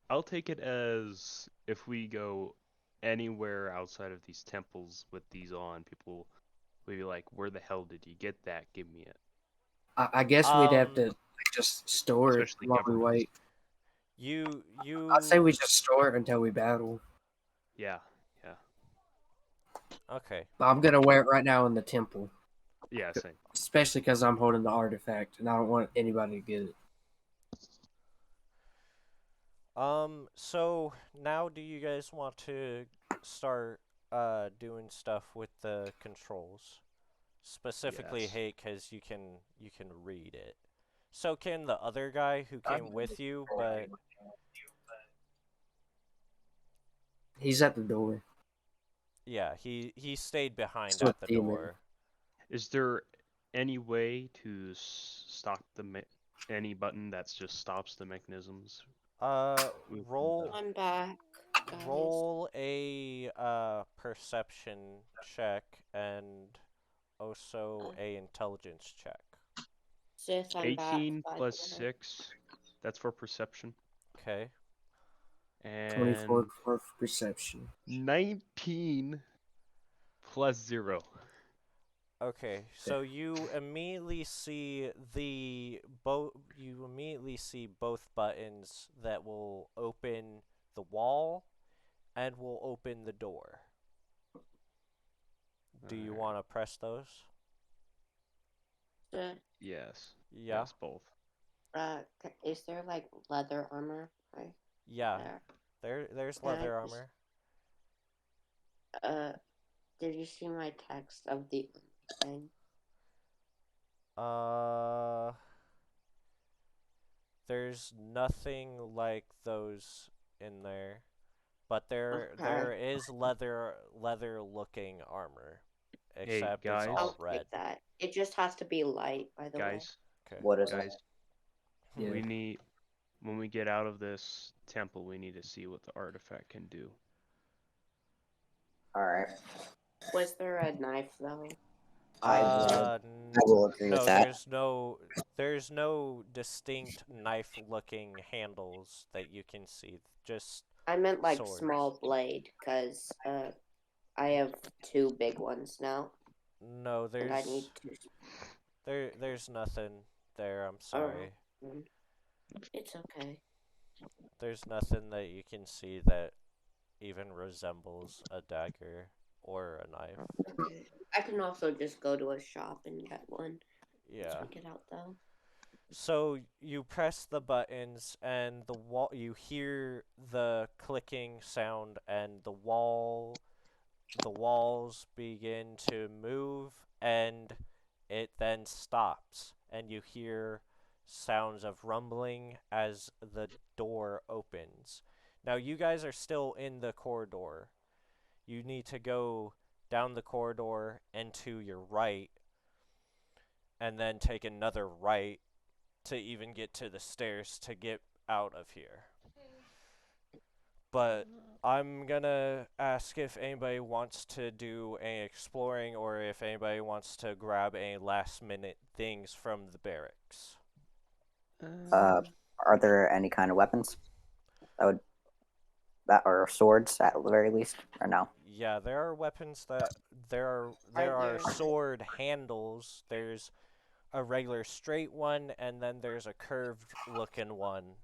I'll take it as if we go anywhere outside of these temples with these on, people will be like, "Where the hell did you get that? Give me it." I guess we'd have to just store it Especially while we government. wait. You I'd say we just store it until we battle. Yeah. Okay. But I'm gonna wear it right now in the temple, Yeah, same. especially because I'm holding the artifact, and I don't want anybody to get it. So now do you guys want to start doing stuff with the controls? Specifically Yes. Hate, because you can read it. So can the other guy who came with you, but He's at the door. yeah, he stayed behind So at the demon. door. Is there any way to stop any button that just stops the mechanisms? Roll I'm back, guys. roll a perception check and also a intelligence check. Sis, I'm 18 back. plus 6. That's for perception. Okay. 24 And for perception. 19 plus 0. Okay, so you immediately see both buttons that will open the wall and will open the door. Do you want to press those? Yes. Yeah. Yes, both. Is there like leather armor right Yeah. there? There's Can I leather just- armor. Did you see my text of the thing? There's nothing like those in there, but there Okay. is leather looking armor, except guys. it's all I'll red. take that. It just has to be light, by the way. Guys, Okay. What is guys, Yeah. we need, when we get out of this temple, we need to see what the artifact can do. All right. Was there a knife though? I will agree no, with that. there's no distinct knife-looking handles that you can see. Just I meant like swords. small blade, because I have 2 big ones now, no, and I need 2. there's nothing there. I'm sorry. It's okay. There's nothing that you can see that even resembles a dagger or a knife. Okay. I can also just go to a shop and get one. Yeah. Once we get out though. So you press the buttons and you hear the clicking sound and the walls begin to move and it then stops and you hear sounds of rumbling as the door opens. Now you guys are still in the corridor. You need to go down the corridor and to your right and then take another right to even get to the stairs to get out of here. But I'm gonna ask if anybody wants to do any exploring or if anybody wants to grab any last minute things from the barracks. Are there any kind of weapons that are swords at the very least, or no? Yeah, there are weapons that there are there- sword handles. There's a regular straight one and then there's a curved looking one.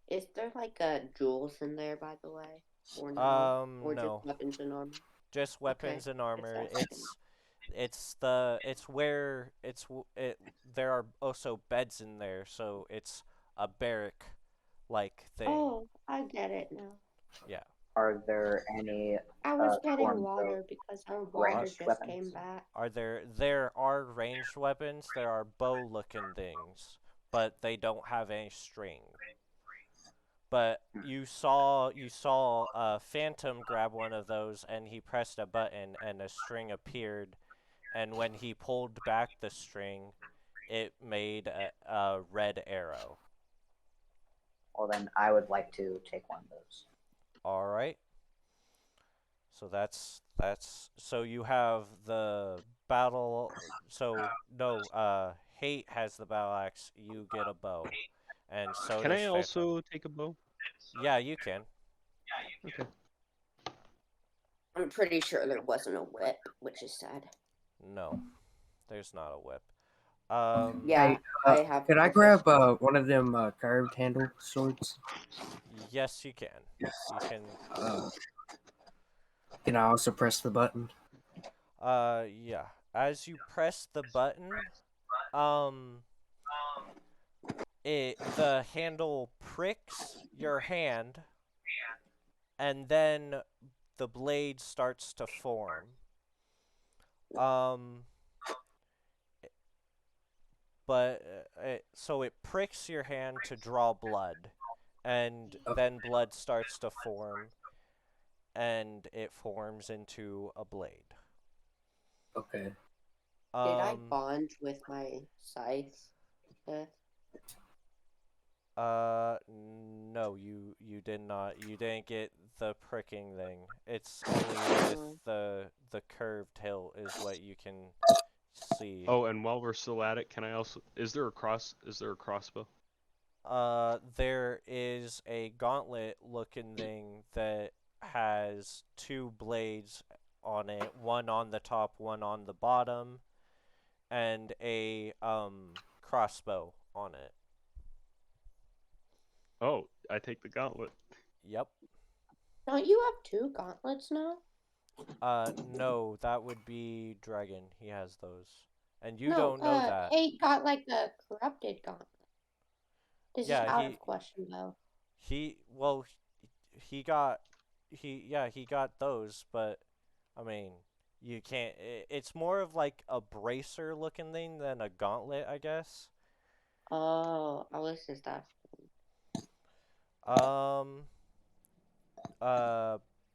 Is there like jewels in there, by the way? Or no? Or No. just weapons and armor? Just weapons Okay, and armor. it's There are also beds in there, so it's a barrack like thing. Oh, I get it now. Yeah. Are there any I was getting forms of water because our water ranged just weapons? came back. There are ranged weapons, there are bow looking things, but they don't have any string. But you saw Phantom grab one of those and he pressed a button and a string appeared, and when he pulled back the string it made a red arrow. Well, then I would like to take one of those. All right. So that's so you have the battle. So no, Hate has the battle axe. You get a bow, and so Can does I Phantom. also take a bow? Yeah, you can. Okay. I'm pretty sure there wasn't a whip, which is sad. No, there's not a whip. Yeah, I have. Could I grab one of them curved handle swords? Yes, you can. You can. Can I also press the button? Yeah. As you press the button, the handle pricks your hand, and then the blade starts to form. So it pricks your hand to draw blood, and then blood starts to form, and it forms into a blade. Okay. Did I bond with my scythe? No, you did not. You didn't get the pricking thing. It's only with the curved hilt is what you can see. Oh, and while we're still at it, can I also? Is there a crossbow? There is a gauntlet-looking thing that has 2 blades on it, one on the top, one on the bottom, and a crossbow on it. Oh, I take the gauntlet. Yep. Don't you have 2 gauntlets now? No, that would be Dragon. He has those. And you No, don't know that. He got like a corrupted gauntlet. This Yeah, is out of question though. He got those, but I mean, you can't. It's more of like a bracer looking thing than a gauntlet, I guess. Oh, I was just asking.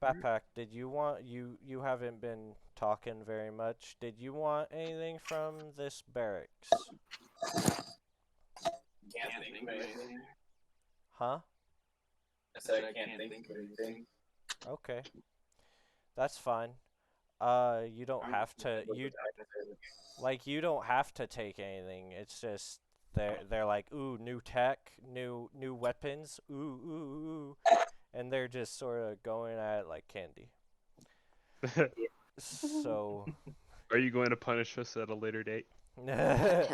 Backpack, did you want you haven't been talking very much. Did you want anything from this barracks? Can't think of anything. Huh? I said I can't think of anything. Okay. That's fine. You don't have to you don't have to take anything. It's just they're like, ooh, new tech, new weapons, ooh, and they're just sort of going at it like candy. So Are you going to punish us at a later date? no,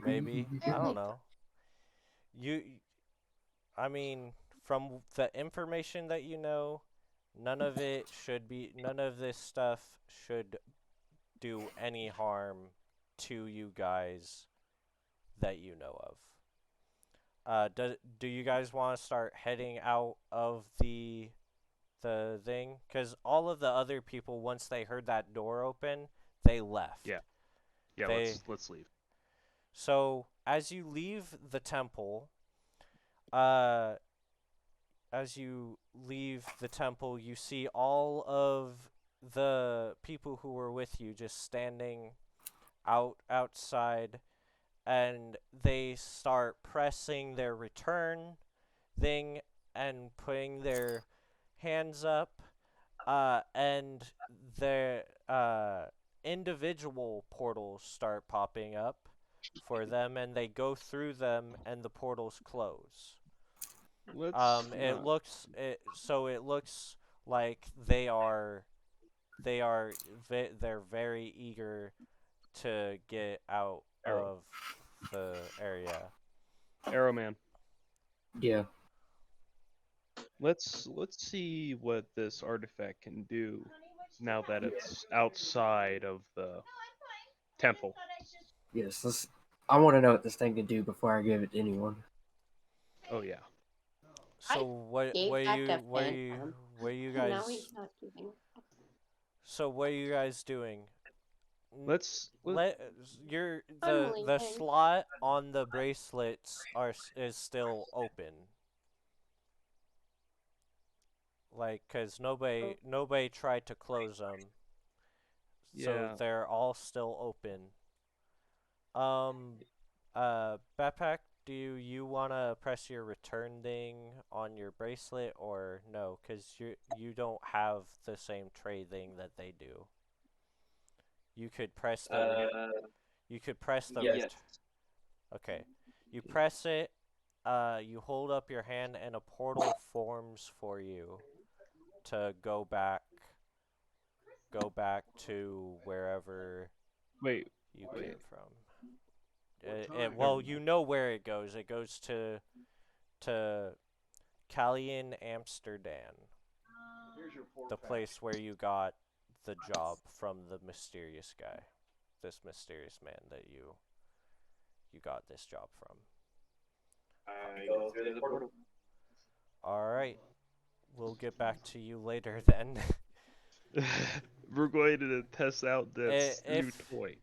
maybe. I don't know. I mean, from the information that you know, none of this stuff should do any harm to you guys that you know of. Do you guys want to start heading out of the thing? Because all of the other people, once they heard that door open, they left. Yeah, let's leave. So as you leave the temple, you see all of the people who were with you just standing outside, and they start pressing their return thing and putting their hands up, and their individual portals start popping up for them, and they go through them, and the portals close. It looks like they're very eager to get out of the area. Arrowman. Yeah. Let's see what this artifact can do now that it's outside of the temple. Yes, I want to know what this thing can do before I give it to anyone. Oh yeah. So what are you guys? Now he's not giving. So what are you guys doing? Let's the slot on the bracelets is still open. Like, cause nobody tried to close them. So they're all still open. Backpack, do you wanna press your return thing on your bracelet or no? Cause you don't have the same trade thing that they do. You could press the. Yes. Okay, you press it. You hold up your hand, and a portal forms for you to go back to wherever. Wait, you Wait. came from. Well, you know where it goes. It goes to Callian, Amsterdam, the place where you got the job from the mysterious guy, this mysterious man that you got this job from. I go through the portal. All right, we'll get back to you later then. We're going to test out this new If toy.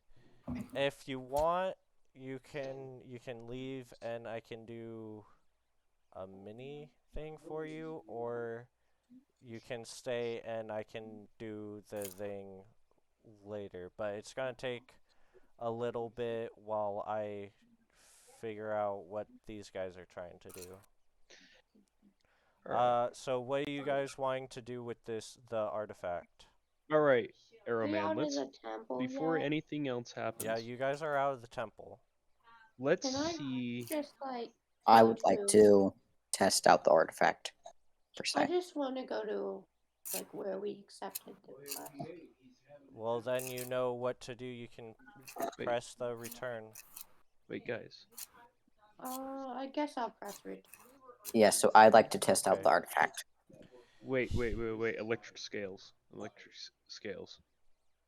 if you want, you can leave and I can do a mini thing for you, or you can stay and I can do the thing later. But it's gonna take a little bit while I figure out what these guys are trying to do. Alright. So what are you guys wanting to do with the artifact? Alright, Are we Arrowman, out of let's the temple before yet? anything else happens, Yeah, you guys are out of the temple. let's Can I see. just like I go would like to test out the artifact, per I se. just want to go to like where we accepted the quest. Well, then you know what to do. You can Wait. press the return. Wait, guys. I guess I'll press return. Yeah, so I'd like to test out Okay. the artifact. Wait. Electric scales.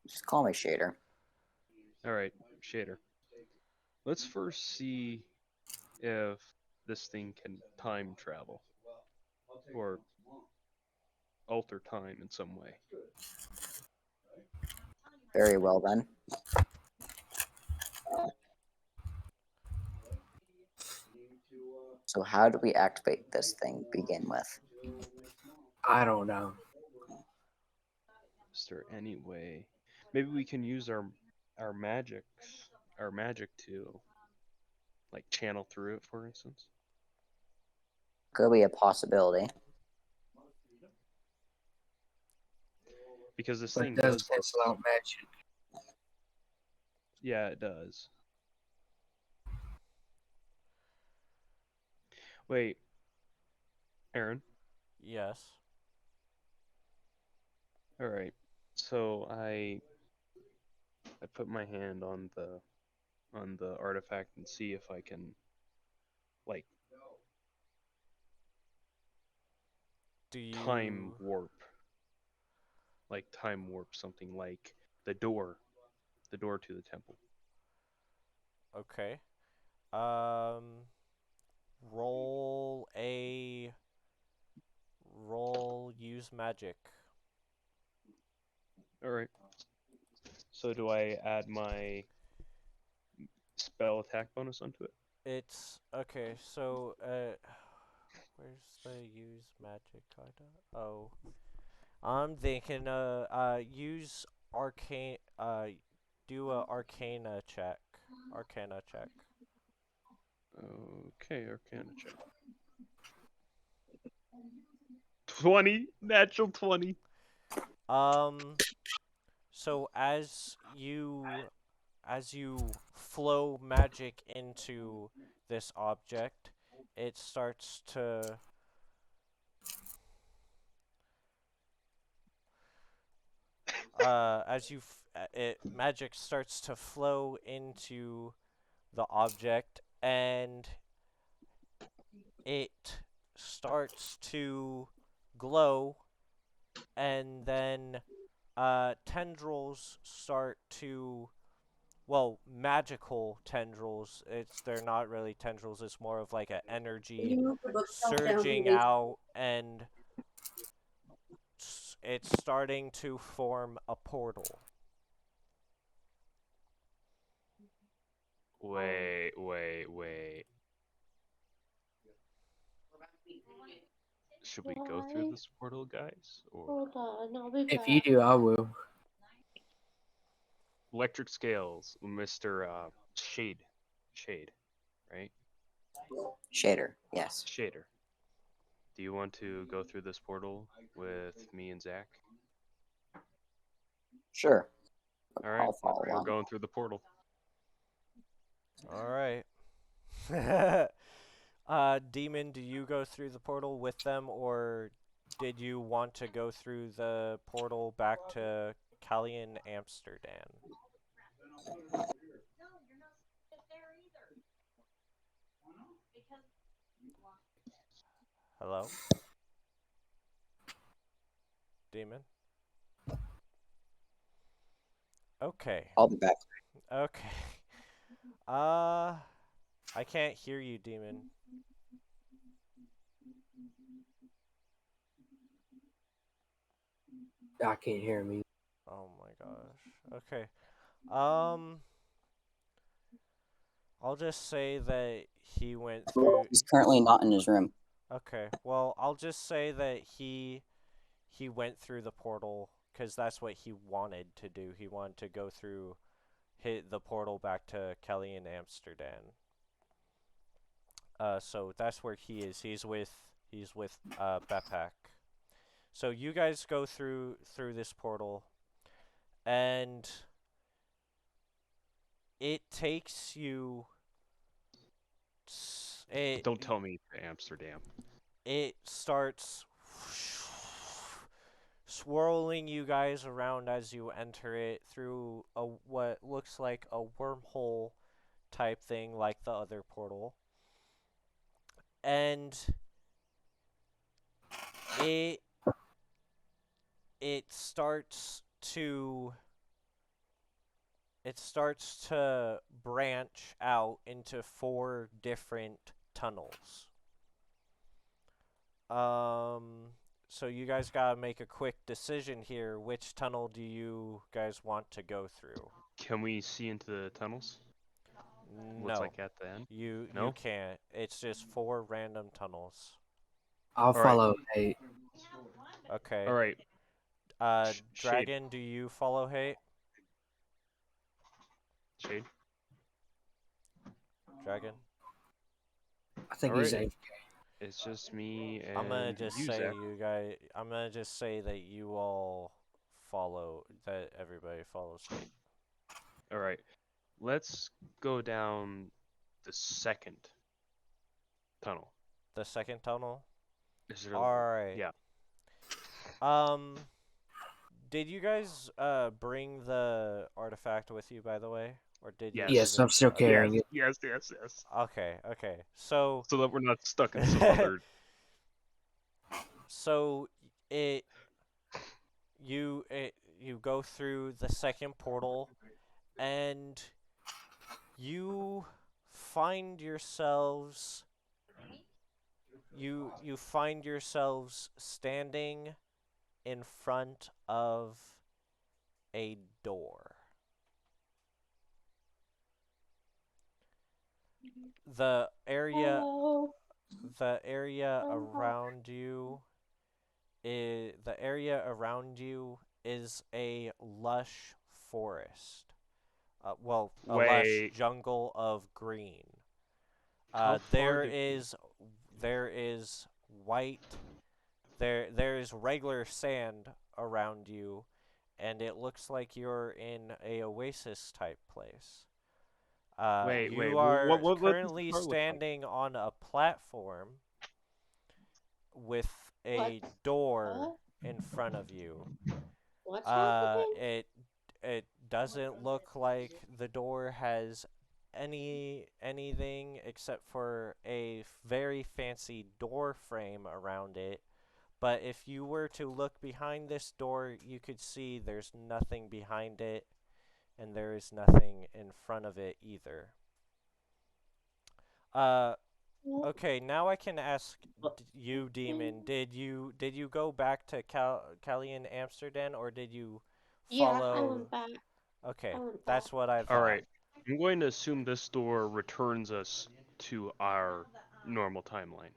Just call me Shader. Alright, shader. Let's first see if this thing can time travel. Or alter time in some way. Very well then. So how do we activate this thing begin with? I don't know. Is there any way? Maybe we can use our magic to like channel through it, for instance. Could be a possibility. Because this But thing it does does. cancel out magic. Yeah, it does. Wait, Aaron. Yes. All right. So I put my hand on the artifact and see if I can like Do you time warp. Like time warp something like the door to the temple. Okay. Roll use magic. All right. So do I add my spell attack bonus onto it? It's okay. So where's the use magic item? Oh, I'm thinking use arcane do a arcana check. Arcana check. Okay, Arcana check. 20, natural 20. So as you flow magic into this object, it starts to magic starts to flow into the object and it starts to glow, and then tendrils start to, well, magical tendrils. They're not really tendrils. It's more of like an energy surging out, and it's starting to form a portal. Wait. Should we go through Why? this portal, guys? Or Hold on, I'll be If back. you do, I will. electric scales, Mr. Shade, right? Shader, yes. Shader. Do you want to go through this portal with me and Zach? Sure. All right, I'll follow we're along. going through the portal. All right. Demon, do you go through the portal with them, or did you want to go through the portal back to Callian, Amsterdam? Hello? Demon? Okay. I'll be back. Okay. I can't hear you, Demon. I can't hear him either. Oh my gosh. Okay. Um, I'll just say that he went through. He's currently not in his room. Okay. Well, I'll just say that he went through the portal because that's what he wanted to do. He wanted to go through, hit the portal back to Kelly in Amsterdam. So that's where he is. He's with Bepak. So you guys go through this portal, and it takes you. Don't tell me to Amsterdam. It starts swirling you guys around as you enter it through what looks like a wormhole type thing like the other portal. And it starts to branch out into 4 different tunnels. So you guys gotta make a quick decision here. Which tunnel do you guys want to go through? Can we see into the tunnels? What's No, like at the end? you No? can't. It's just 4 random tunnels. I'll right. follow Hate. Okay. All right. Shade. Dragon, do you follow Hate? Shade. Dragon? I think All he's right. AFK. It's just me and I'm gonna just you, say Zach. I'm gonna just say that you all follow, that everybody follows Hate. All right. Let's go down the second tunnel. The second tunnel? Is there? Alright. Yeah. Did you guys bring the artifact with you, by the way? Or did you Yes. Yes, leave I'm it? still Okay. carrying it. Yes. Okay, okay. So So that we're not stuck in some other. so you go through the second portal, and you find yourselves standing in front of a door. The area Hello. around you is a lush forest. A lush Wait. jungle of green. How far There is white. There is regular sand around you, and it looks like you're in a oasis type place. Wait. You What are does the currently car look like? standing on a platform with a What? door in front of you. What's happening? It doesn't look like the door has anything except for a very fancy door frame around it. But if you were to look behind this door, you could see there's nothing behind it, and there is nothing in front of it either. Okay, now I can ask you, Demon. Did you go back to Cali in Amsterdam, or did you Yeah, follow? I went back. Okay, I went that's back. what I thought. All right. I'm going to assume this door returns us to our normal timeline.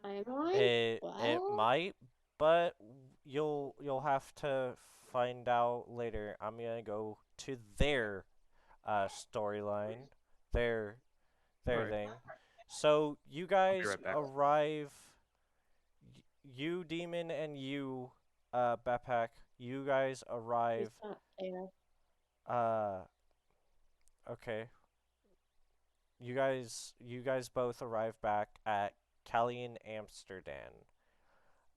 Timeline? It Well, might, but you'll have to find out later. I'm gonna go to their storyline, their Alright. thing. So you I'll be guys right back. arrive. You, Demon, and you, Backpack. You guys he's arrive. not there. Okay. You guys both arrive back at Cali in Amsterdam.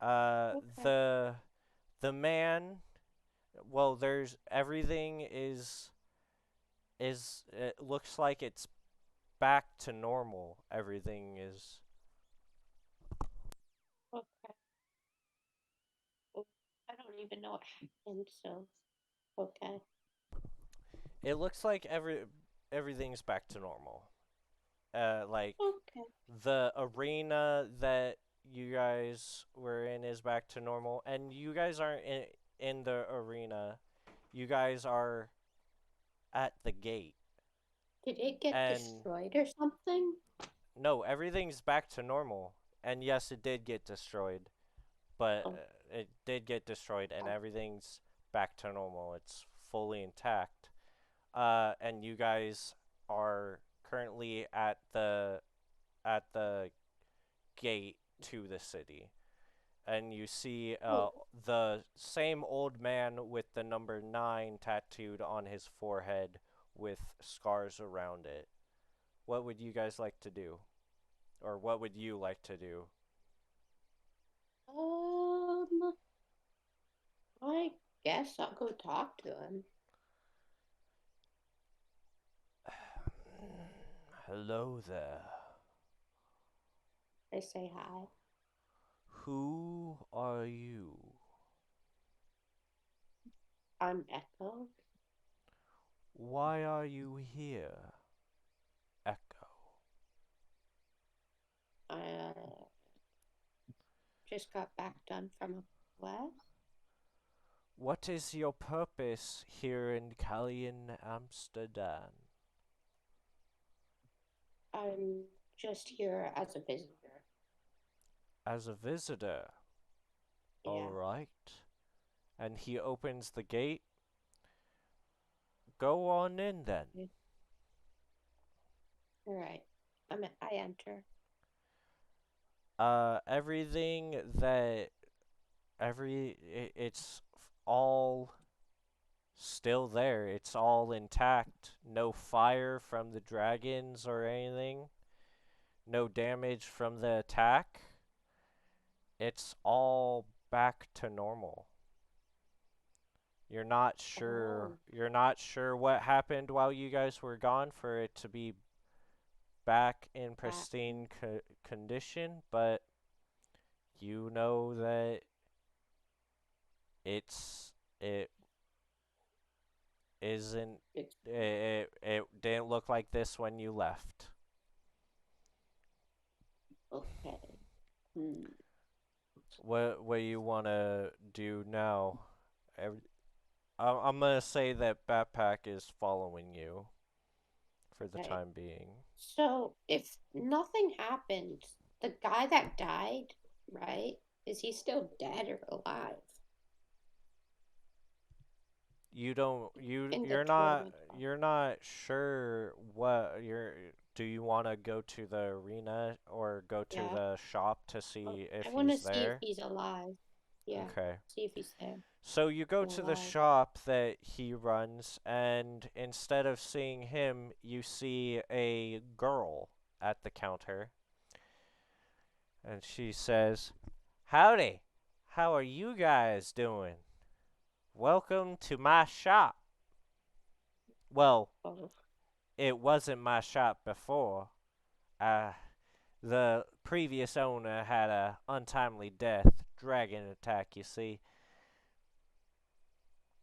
Okay. The man, well, there's everything is it looks like it's back to normal. Everything is even know what happened, so okay. It looks like everything's back to normal. Like Okay. the arena that you guys were in is back to normal, and you guys aren't in the arena. You guys are at the gate. Did it get And destroyed or something? no, everything's back to normal. And yes, it did get destroyed, but Oh. it did get destroyed, and everything's back to normal. It's fully intact. And you guys are currently at the gate to the city, and you see the same old man with the number 9 tattooed on his forehead with scars around it. What would you guys like to do? Or what would you like to do? I guess I'll go talk to him. Hello there. I say hi. Who are you? I'm Echo. Why are you here, Echo? I just got back done from a quest. What is your purpose here in Callian, Amsterdam? I'm just here as a visitor. As a visitor? Yeah. Alright. And he opens the gate. Go on in then. Alright. I enter. Everything that it's all still there. It's all intact. No fire from the dragons or anything. No damage from the attack. It's all back to normal. You're not sure what happened while you guys were gone for it to be back in pristine condition, but you know that it didn't look like this when you left. Okay. What do you want to do now? I'm gonna say that Backpack is following you for the time being. So if nothing happened, the guy that died, right? Is he still dead or alive? You're not sure do you want to go to the arena or go to the shop to see if I want to he's see if there? he's alive. Yeah. Okay. See if he's there. So you go to the shop that he runs, and instead of seeing him, you see a girl at the counter. And she says, "Howdy, how are you guys doing? Welcome to my shop." Well, it wasn't my shop before. The previous owner had a untimely death, dragon attack, you see.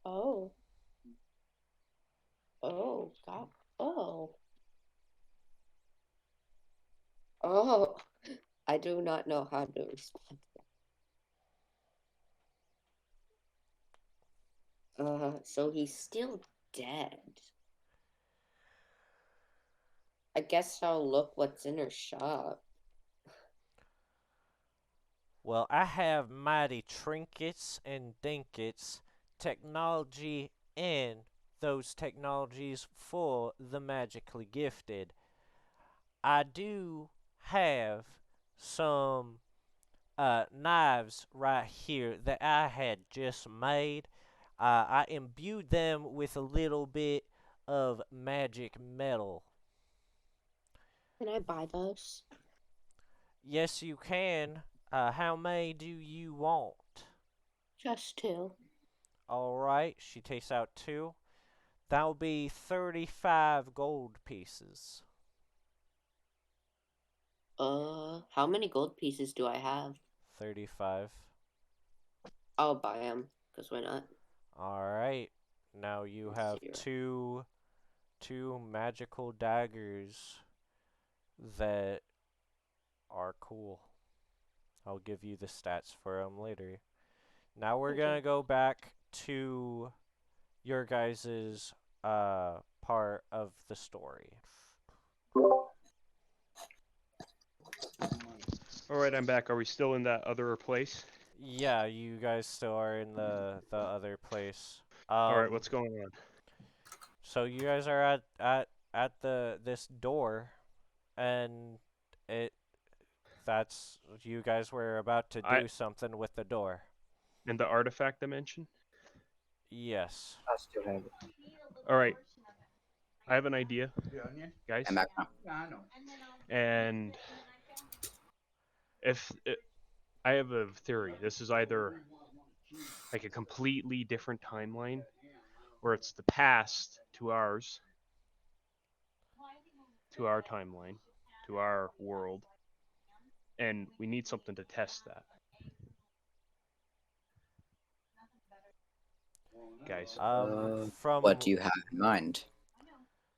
Oh. Oh, God. Oh. Oh. I do not know how to respond to that. So he's still dead. I guess I'll look what's in her shop. Well, I have mighty trinkets and dinkets, technology, and those technologies for the magically gifted. I do have some knives right here that I had just made. I imbued them with a little bit of magic metal. Can I buy those? Yes, you can. How many do you want? Just 2. Alright, she takes out 2. That'll be 35 gold pieces. How many gold pieces do I have? 35. I'll buy them, Because why not? All right. Now you have Zero. two magical daggers that are cool. I'll give you the stats for them later. Now we're Okay. gonna go back to your guys's part of the story. All right, I'm back. Are we still in that other place? Yeah, you guys still are in the other place. All right, what's going on? So you guys are at this door, and that's you guys were about to do something with the door. In the artifact dimension? Yes. I still have it. All right. I have an idea, guys. I'm back now. And I have a theory. This is either like a completely different timeline, or it's the past to ours, to our timeline, to our world, and we need something to test that. Guys. From What do you have in mind?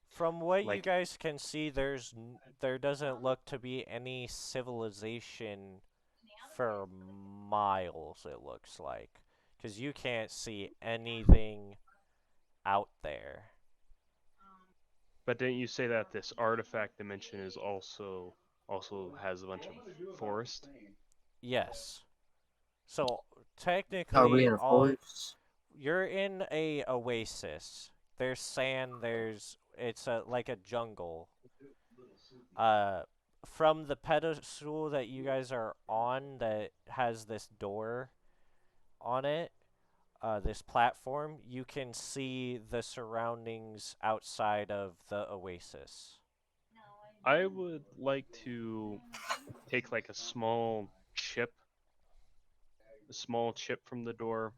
From what you Like- guys can see, there doesn't look to be any civilization for miles, it looks like. Because you can't see anything out there. But didn't you say that this artifact dimension is also has a bunch of forest? Yes. So Are we technically, in a forest? you're in a oasis. There's sand. It's like a jungle. From the pedestal that you guys are on, that has this door on it, this platform, you can see the surroundings outside of the oasis. I would like to take like a small chip from the door.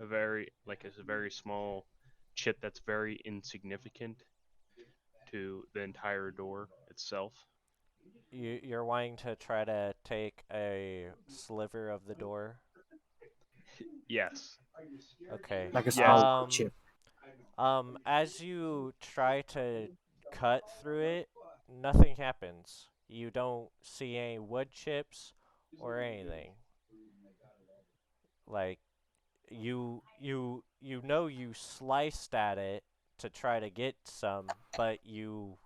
A very small chip that's very insignificant to the entire door itself. You're wanting to try to take a sliver of the door? Yes. Okay. Like a Yes. small chip. As you try to cut through it, nothing happens. You don't see any wood chips or anything. Like, you know you sliced at it to try to get some, but you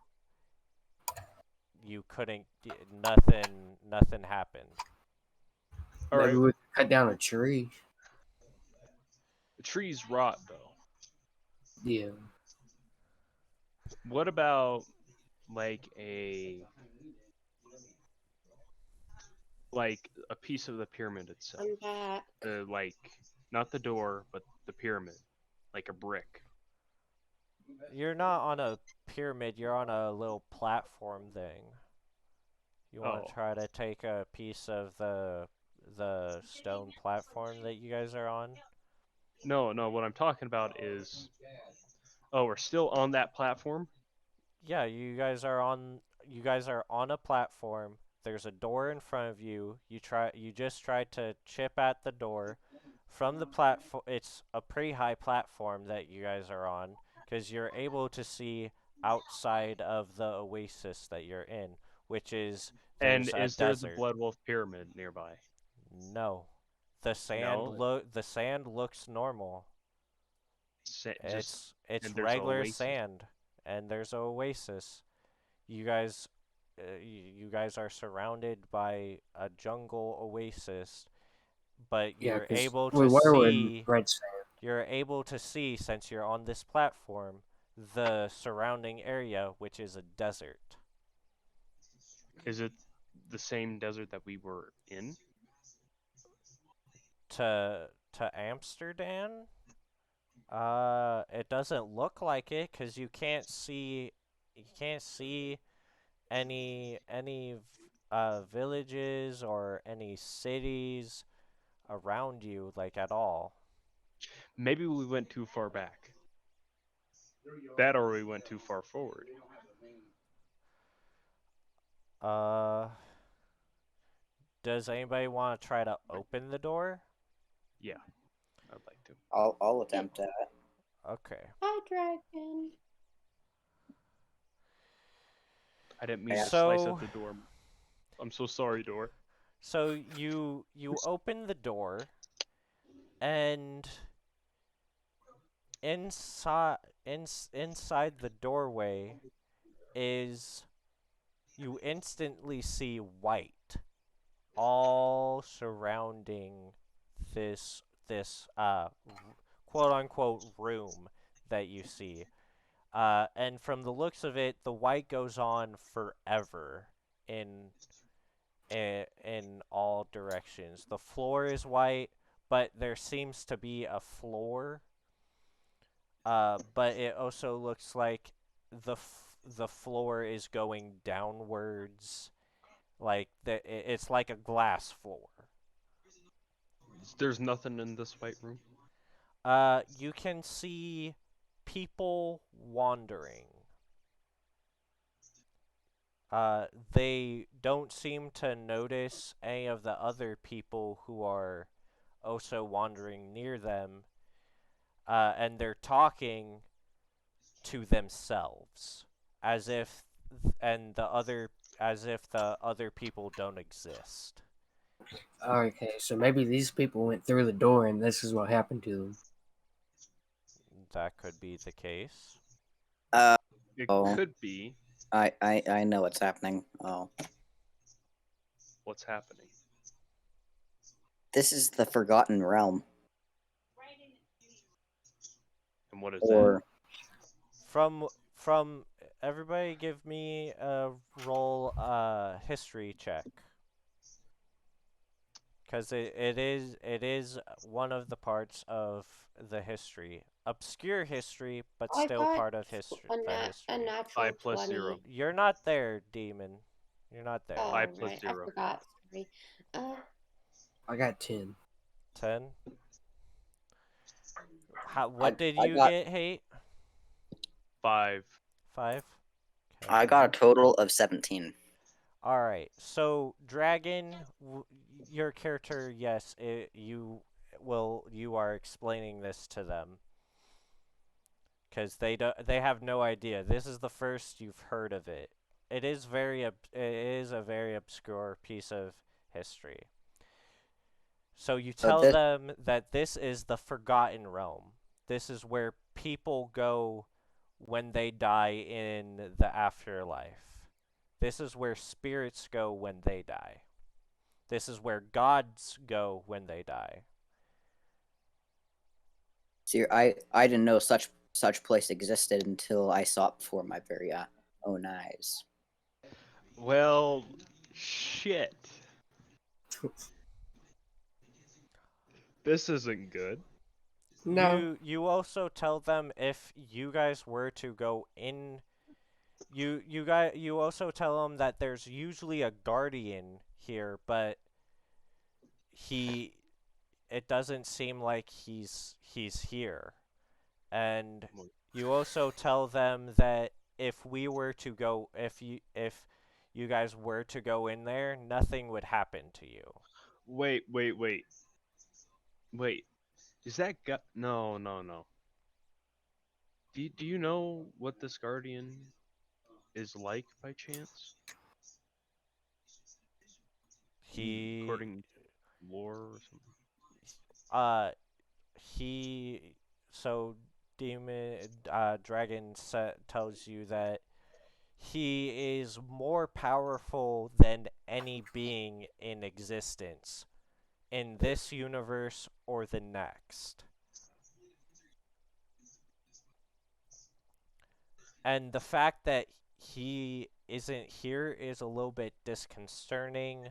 couldn't nothing happened. All Maybe right. we could cut down a tree. The trees rot though. Yeah. What about like a piece of the pyramid itself? I'm back. Like not the door, but the pyramid, like a brick. You're not on a pyramid, you're on a little platform thing. You want to try to take a piece of the stone platform that you guys are on? No, what I'm talking about is we're still on that platform? Yeah, you guys are on a platform. There's a door in front of you. You just tried to chip at the door. From the platform, it's a pretty high platform that you guys are on, because you're able to see outside of the oasis that you're in, which is And there's a is there the desert. Blood Wolf pyramid nearby? No. The sand looks normal. It's and there's regular oasis. sand, and there's an oasis. You guys are surrounded by a jungle oasis, but Yeah, you're 'cause able we to were in see. red sand. You're able to see, since you're on this platform, the surrounding area, which is a desert. Is it the same desert that we were in? To Amsterdam? It doesn't look like it, 'cause you can't see any villages or any cities around you, like, at all. Maybe we went too far back. That, or we went too far forward. Does anybody want to try to open the door? Yeah. I'd like to. I'll attempt that. Okay. Hi, dragon. I didn't mean Yeah. to slice So- at the door. I'm so sorry, door. So you open the door, and inside the doorway is, you instantly see white all surrounding this quote unquote room that you see. And from the looks of it, the white goes on forever in in all directions. The floor is white, but there seems to be a floor. But it also looks like the floor is going downwards, like it's like a glass floor. There's nothing in this white room. You can see people wandering. They don't seem to notice any of the other people who are also wandering near them, and they're talking to themselves as if the other people don't exist. Okay, so maybe these people went through the door and this is what happened to them. That could be the case. It Oh. could be. I know what's happening. Oh, What's happening? this is the Forgotten Realm, And what is or From everybody, give me a roll history check, because it is one of the parts of the history, obscure history, but I still got part of history. A, The nat- a history. natural 5 plus 20. 0. You're not there, demon. You're not there. Oh, 5 plus right. 0. I forgot. Sorry. I got 10. 10. What did I you got- get, Hate? 5. 5? Okay. I got a total of 17. Alright, so Dragon, your character, yes, you are explaining this to them. Because they have no idea. This is the first you've heard of it. It is a very obscure piece of history. So you tell them that this is the Forgotten Realm. This is where people go when they die in the afterlife. This is where spirits go when they die. This is where gods go when they die. See, I didn't know such place existed until I saw it before my very own eyes. Well, shit. This isn't good. No. You also tell them if you guys were to go in, you also tell them that there's usually a guardian here, but it doesn't seem like he's here. And you also tell them that if you guys were to go in there, nothing would happen to you. Wait. Is that No. Do you know what this guardian is like by chance? According to lore or something. Dragon tells you that he is more powerful than any being in existence in this universe or the next. And the fact that he isn't here is a little bit disconcerting,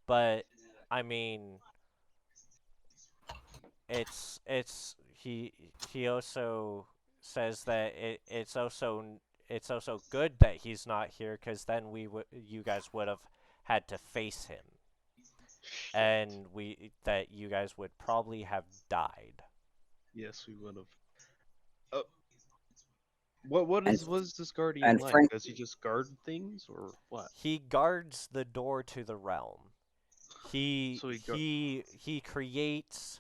but I mean, he also says that it's also good that he's not here, because then you guys would have had to face him, and you guys would probably have died. Yes, we would have. What is this guardian and like? Frank- Does he just guard things or what? He guards the door to the realm. He So he creates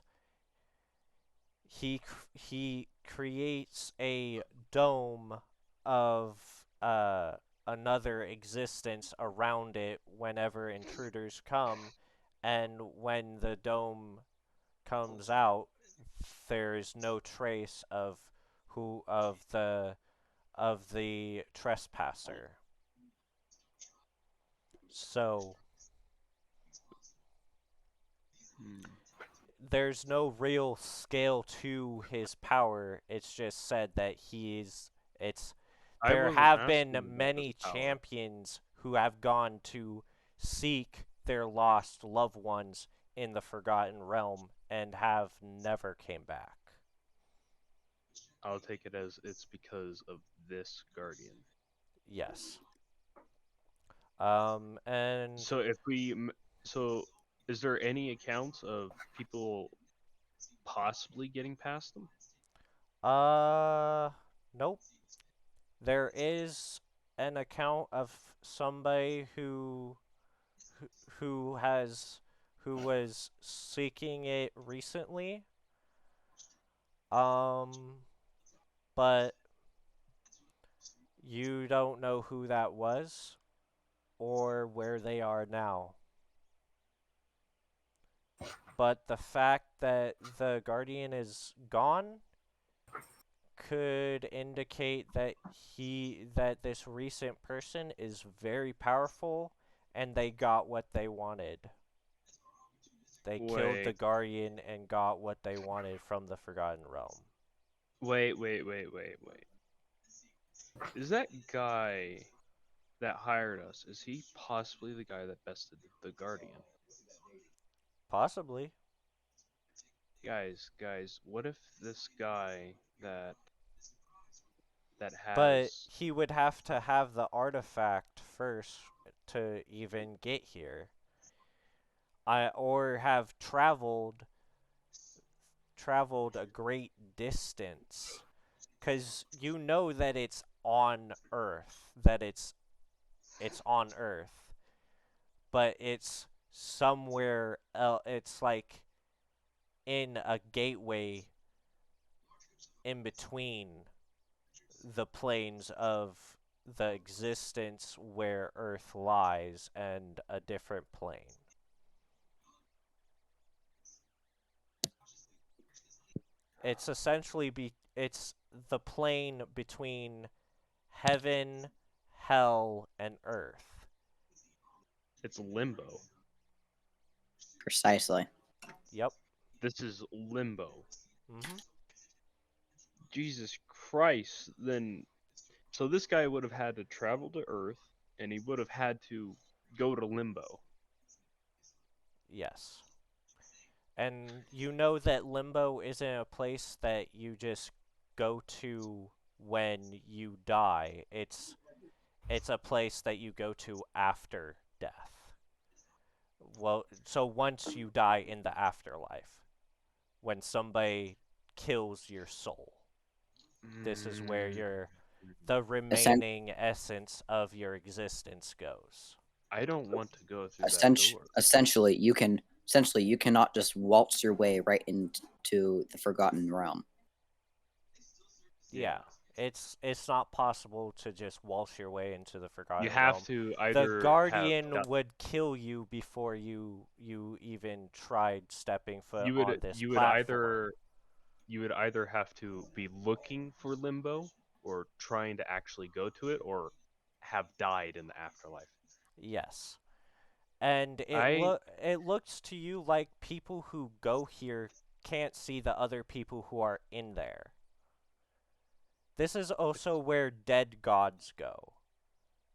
he creates a dome of another existence around it whenever intruders come, and when the dome comes out, there's no trace of who of the trespasser. So there's no real scale to his power. It's just said that there have been many champions who have gone to seek their lost loved ones in the Forgotten Realm and have never came back. I'll take it as it's because of this guardian. Yes. And so is there any accounts of people possibly getting past them? nope. There is an account of somebody who was seeking it recently. But you don't know who that was or where they are now. But the fact that the Guardian is gone could indicate that this recent person is very powerful and they got what they wanted. They killed the Guardian and got what they wanted from the Forgotten Realm. Wait. Is that guy that hired us, is he possibly the guy that bested the Guardian? Possibly. Guys, what if this guy that has... But he would have to have the artifact first to even get here. Or have traveled a great distance. Because you know that it's on Earth. It's on Earth. But it's somewhere else. It's like in a gateway in between the planes of the existence where Earth lies and a different plane. It's essentially it's the plane between heaven, hell, and Earth. It's limbo. Precisely. Yep. This is limbo. Mm-hmm. Jesus Christ, then... So this guy would have had to travel to Earth, and he would have had to go to limbo. Yes. And you know that limbo isn't a place that you just go to when you die. It's a place that you go to after death. Well, so once you die in the afterlife, when somebody kills your soul, this is where the remaining essence of your existence goes. I don't want to go through that door. Essentially, you cannot just waltz your way right into the Forgotten Realm. Yeah. It's not possible to just waltz your way into the Forgotten Realm. You have to either... The Guardian would kill you before you even tried stepping foot on this platform. You would either have to be looking for limbo, or trying to actually go to it, or have died in the afterlife. Yes. And it looks to you like people who go here can't see the other people who are in there. This is also where dead gods go.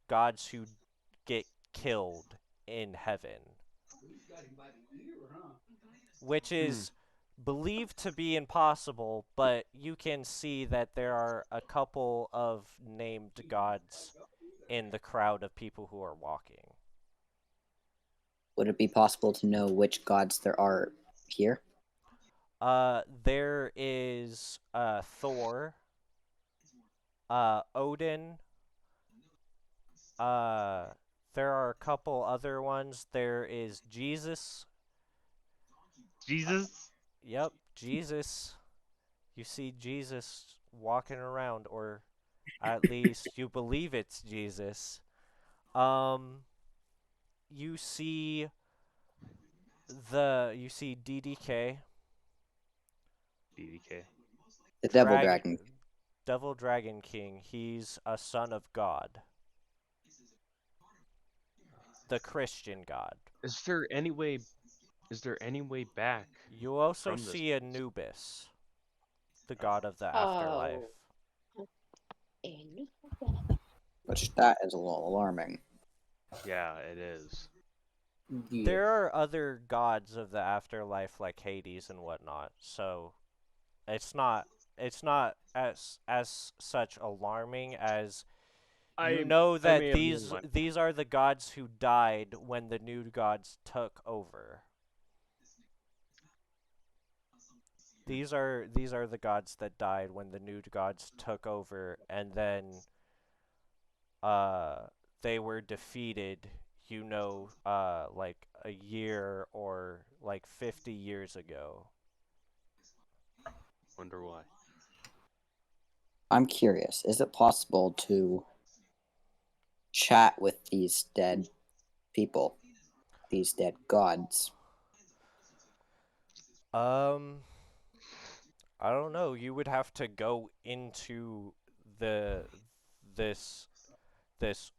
Gods who get killed in heaven. Which is believed to be impossible, but you can see that there are a couple of named gods in the crowd of people who are walking. Would it be possible to know which gods there are here? There is Thor, Odin. There are a couple other ones. There is Jesus. Jesus? Yep, Jesus. You see Jesus walking around, or at least you believe it's Jesus. You see DDK, DDK. The Devil Dragon. Devil Dragon King. He's a son of God, the Christian God. Is there any way? Is there any way back? You also From this see Anubis, the god of the afterlife. In. Which that is a little alarming. Yeah, it is. Yeah. There are other gods of the afterlife like Hades and whatnot, so it's not as such alarming as you know I that may have known why. these are the gods who died when the new gods took over. These are the gods that died when the new gods took over, and then they were defeated, like a year or like 50 years ago. Wonder why. I'm curious, is it possible to chat with these dead people, these dead gods? I don't know. You would have to go into the this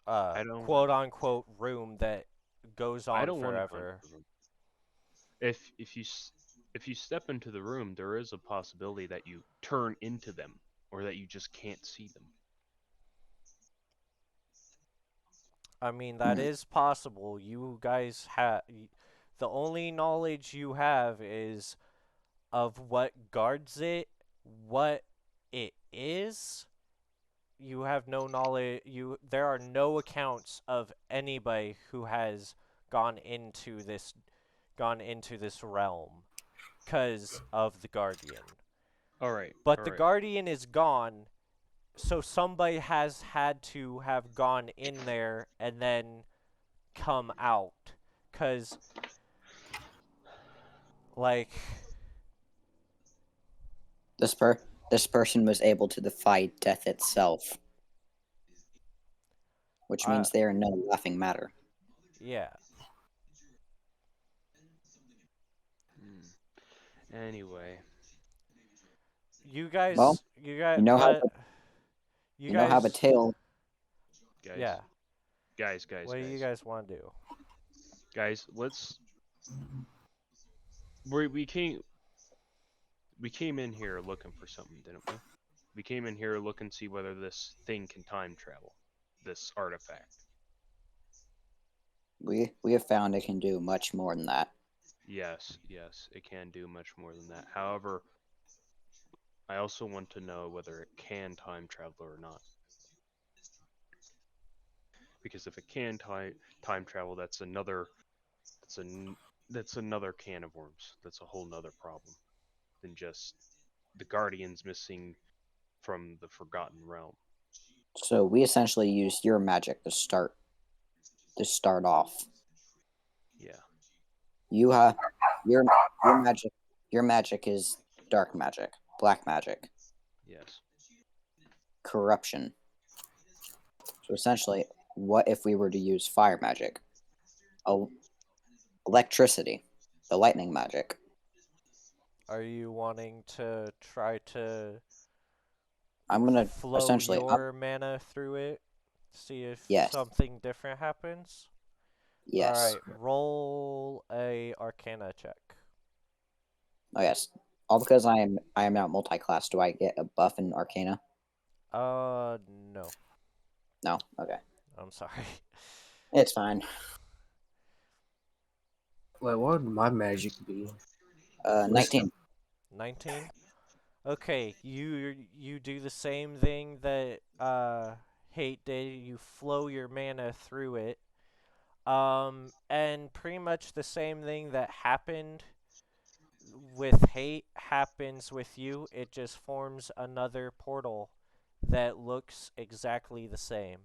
I don't. quote unquote room that goes I on don't want to go forever. into the room. If you step into the room, there is a possibility that you turn into them, or that you just can't see them. I mean, that is possible. You guys have the only knowledge you have is of what guards it, what it is. You have no knowledge. There are no accounts of anybody who has gone into this realm because of the Guardian. All right. But all the right. Guardian is gone, so somebody has had to have gone in there and then come out. Because, like, This person was able to defy death itself, which means they are no laughing matter. yeah. Anyway, You guys, Well, you guys, you know how you know how the guys, tale. guys. yeah. Guys. What do you guys want to do? Guys, let's. We came in here looking for something, didn't we? We came in here looking to see whether this thing can time travel, this artifact. We have found it can do much more than that. Yes, it can do much more than that. However, I also want to know whether it can time travel or not. Because if it can time travel, that's another can of worms. That's a whole nother problem than just the Guardians missing from the Forgotten Realm. So we essentially used your magic to start off. Yeah. You your magic is dark magic, black magic, Yes. corruption. So essentially, what if we were to use fire magic? Electricity, the lightning magic. Are you wanting to try to I'm gonna flow essentially your mana through it? See if Yes. something different happens? yes. Alright, roll a Arcana check. Oh yes. All because I am now multi-class. Do I get a buff in Arcana? No. No. Okay. I'm sorry. It's fine. Like, what would my magic be? 19. 19? Okay, you do the same thing that Hate did. You flow your mana through it. And pretty much the same thing that happened with Hate happens with you. It just forms another portal that looks exactly the same.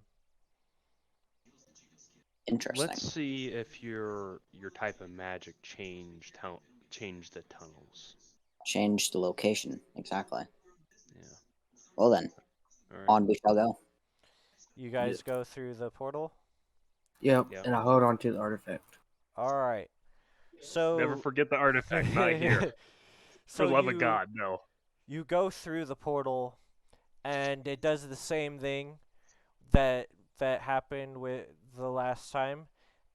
Interesting. Let's see if your type of magic changed the tunnels. Change the location. Exactly. Well then, All right. on we shall go. You guys go through the portal? Yep, Yeah. and I hold on to the artifact. Alright. So Never forget the artifact. Not here. So For love you, of God, no. you go through the portal and it does the same thing that happened with the last time,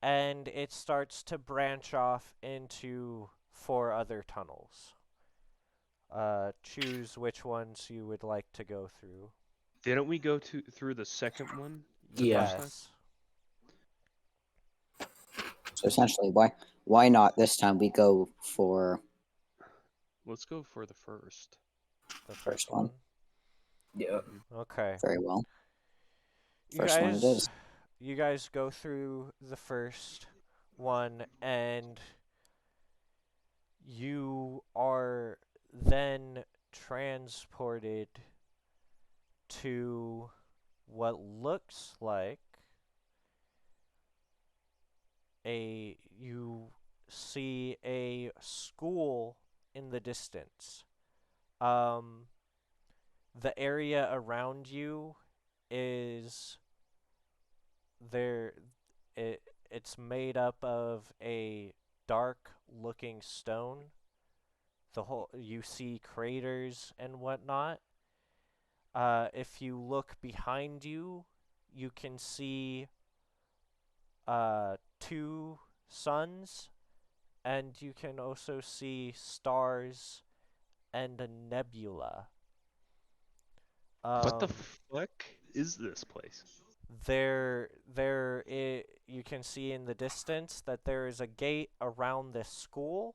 and it starts to branch off into 4 other tunnels. Choose which ones you would like to go through. Didn't we go through the second one? the Yeah. first time? Yes. So essentially, why not this time we go for Let's go for the first. The First first one. one. Yeah. Okay. very well? You First one it is. You guys go through the first one, and you are then transported to what looks like you see a school in the distance. The area around you is it's made up of a dark looking stone. You see craters and whatnot. If you look behind you, you can see 2 suns, and you can also see stars and a nebula. What the fuck is this place? You can see in the distance that there is a gate around this school,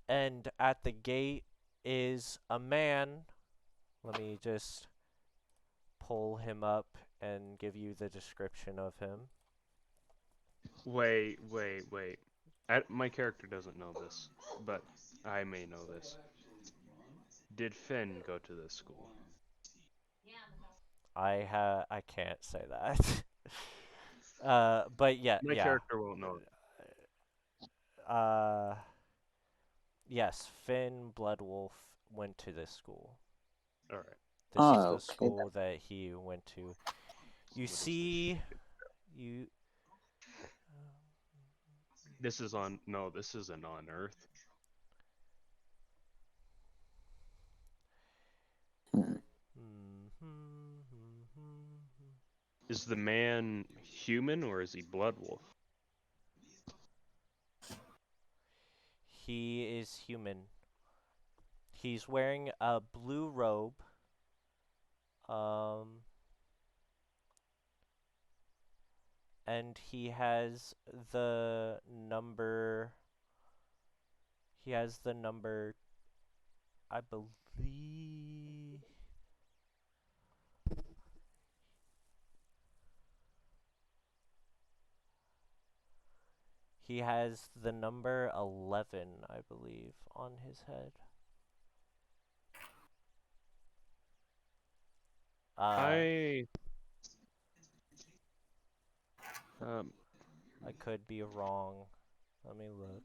and at the gate is a man. Let me just pull him up and give you the description of him. Wait. My character doesn't know this, but I may know this. Did Finn go to this school? I can't say that. But yeah, My character won't know. Yes, Finn Bloodwolf went to this school. All right. This is the Okay. school that he went to. You What is see, you. This is on. No, this isn't on Earth. Hmm. Is the man human or is he blood wolf? He is human. He's wearing a blue robe. And he has the number. He has the number, I believe. He has the number 11, I believe, on his head. I could be wrong. Let me look.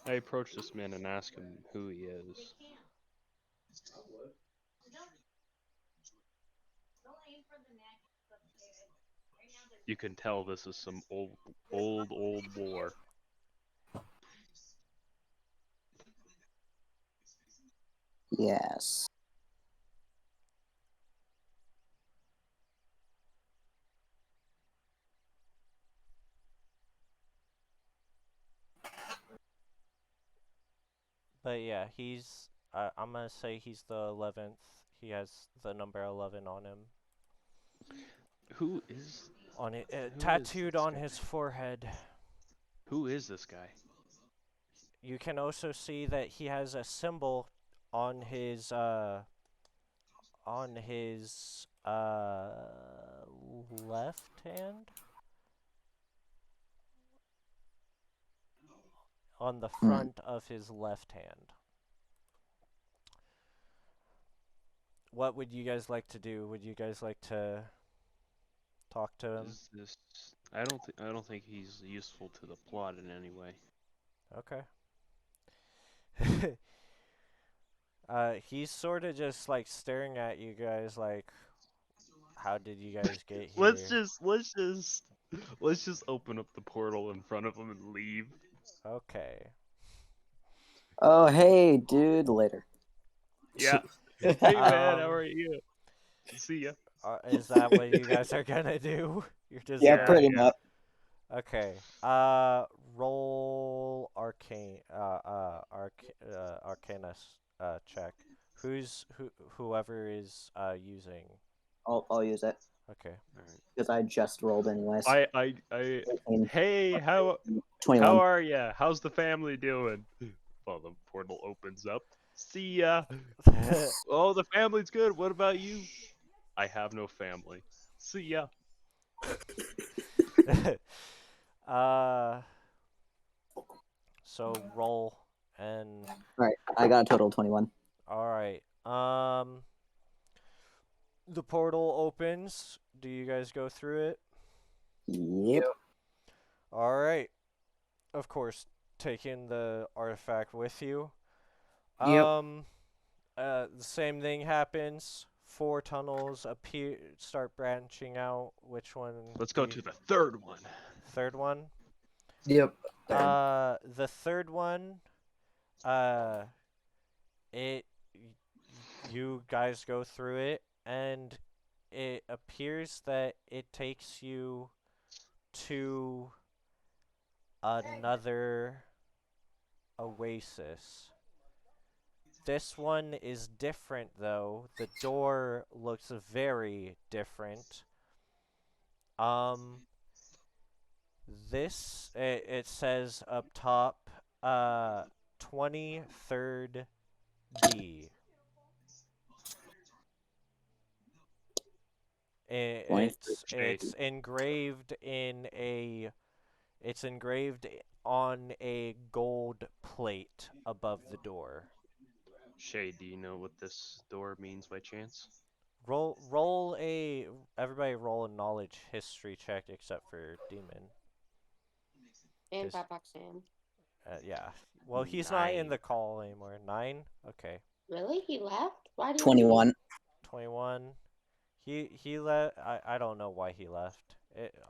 I approach this man and ask him who he is. You can tell this is some old war. Yes. But yeah, I'm gonna say he's the 11th. He has the number 11 on him. Who is Tattooed this on guy? his forehead. Who is this guy? You can also see that he has a symbol on his left hand. On the front of his left hand. What would you guys like to do? Would you guys like to talk to him? I don't think he's useful to the plot in any way. Okay. He's sort of just like staring at you guys like, how did you guys get here? Let's just open up the portal in front of him and leave. Okay. Oh, hey, dude. Later. Yeah. Hey man, how are you? See ya. Is that what you guys are gonna do? You're just Yeah, gonna... pretty much. Okay. Roll arcane. Arcana check. Whoever is using. I'll use it Okay. because I just rolled anyways. I Hey, how 21. are ya? How's the family doing? Well, the portal opens up. See ya. Oh, the family's good. What about you? I have no family. See ya. So roll and. Alright, I got a total 21. All right. The portal opens. Do you guys go through it? Yep. All right. Of course, taking the artifact with you. Yep. The same thing happens. 4 tunnels start branching out. Which one? Let's go to the third one. Third one. Yep. The third one. You guys go through it, and it appears that it takes you to another oasis. This one is different, though. The door looks very different. It says up top, 23rd D. It's engraved on a gold plate above the door. Shay, do you know what this door means by chance? Everybody roll a knowledge history check except for Demon. And Fatbox Sam. Yeah. Well, he's not in the call anymore. 9? Okay. Really? He left? Why did 21. 21. He left. I don't know why he left.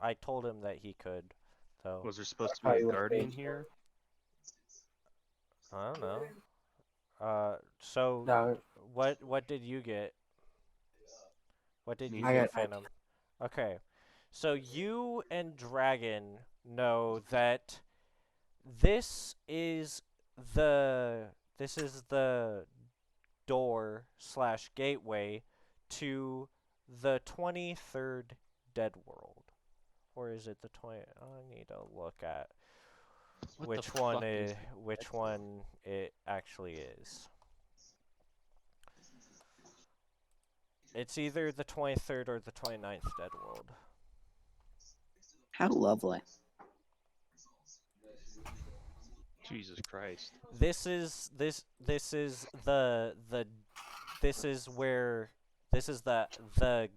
I told him that he could, though. Was there supposed to be a guardian here? I don't know. So No. what did you get? What did you I get, got Phantom? Okay. So you and Dragon know that this is the door/gateway to the 23rd Dead World. Or is it the 20? I need to look at which one it actually is. It's either the 23rd or the 29th Dead World. How lovely. Jesus Christ. This is the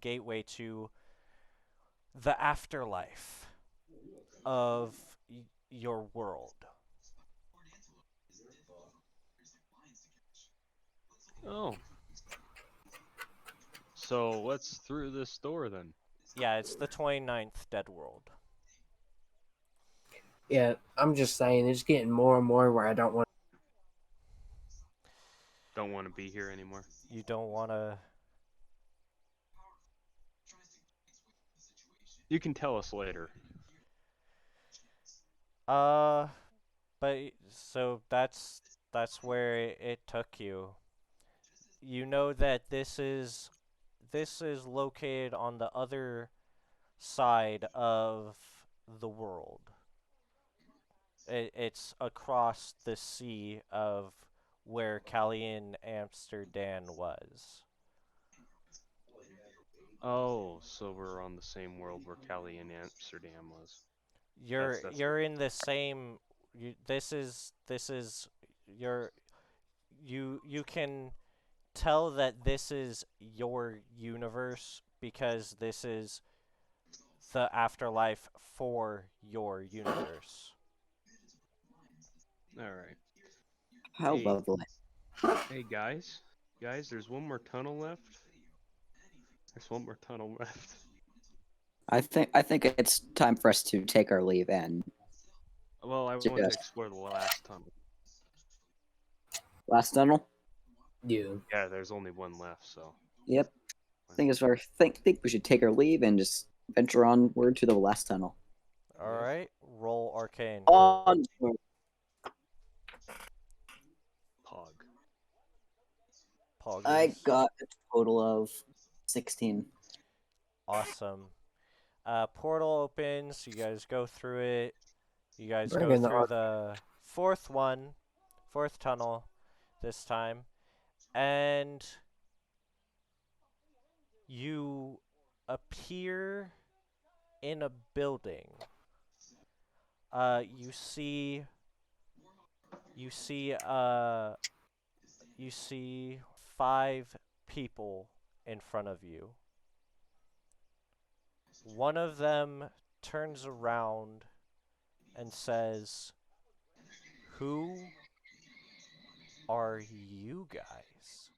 gateway to the afterlife of your world. Oh. So what's through this door then? Yeah, it's the 29th Dead World. Yeah, I'm just saying, it's getting more and more where I don't want. Don't want to be here anymore. You don't want to... You can tell us later. But so that's where it took you. You know that this is located on the other side of the world. It's across the sea of where Callian Amsterdam was. Oh, so we're on the same world where Callie and Amsterdam was. You're in the same. You can tell that this is your universe because this is the afterlife for your universe. All right. How Hey. lovely. Hey guys, there's one more tunnel left. There's one more tunnel left. I think it's time for us to take our leave and Well, I Just- want to explore the last tunnel. last tunnel. Yeah. Yeah, there's only one left, so. Yep. Think we should take our leave and just venture onward to the last tunnel. All right, roll arcane. On. Pog. Pog I is. got a total of 16. Awesome. Portal opens. You guys go through it. You guys Bring go in the through the fourth tunnel this time, and you appear in a building. You see 5 people in front of you. One of them turns around and says, "Who are you guys?"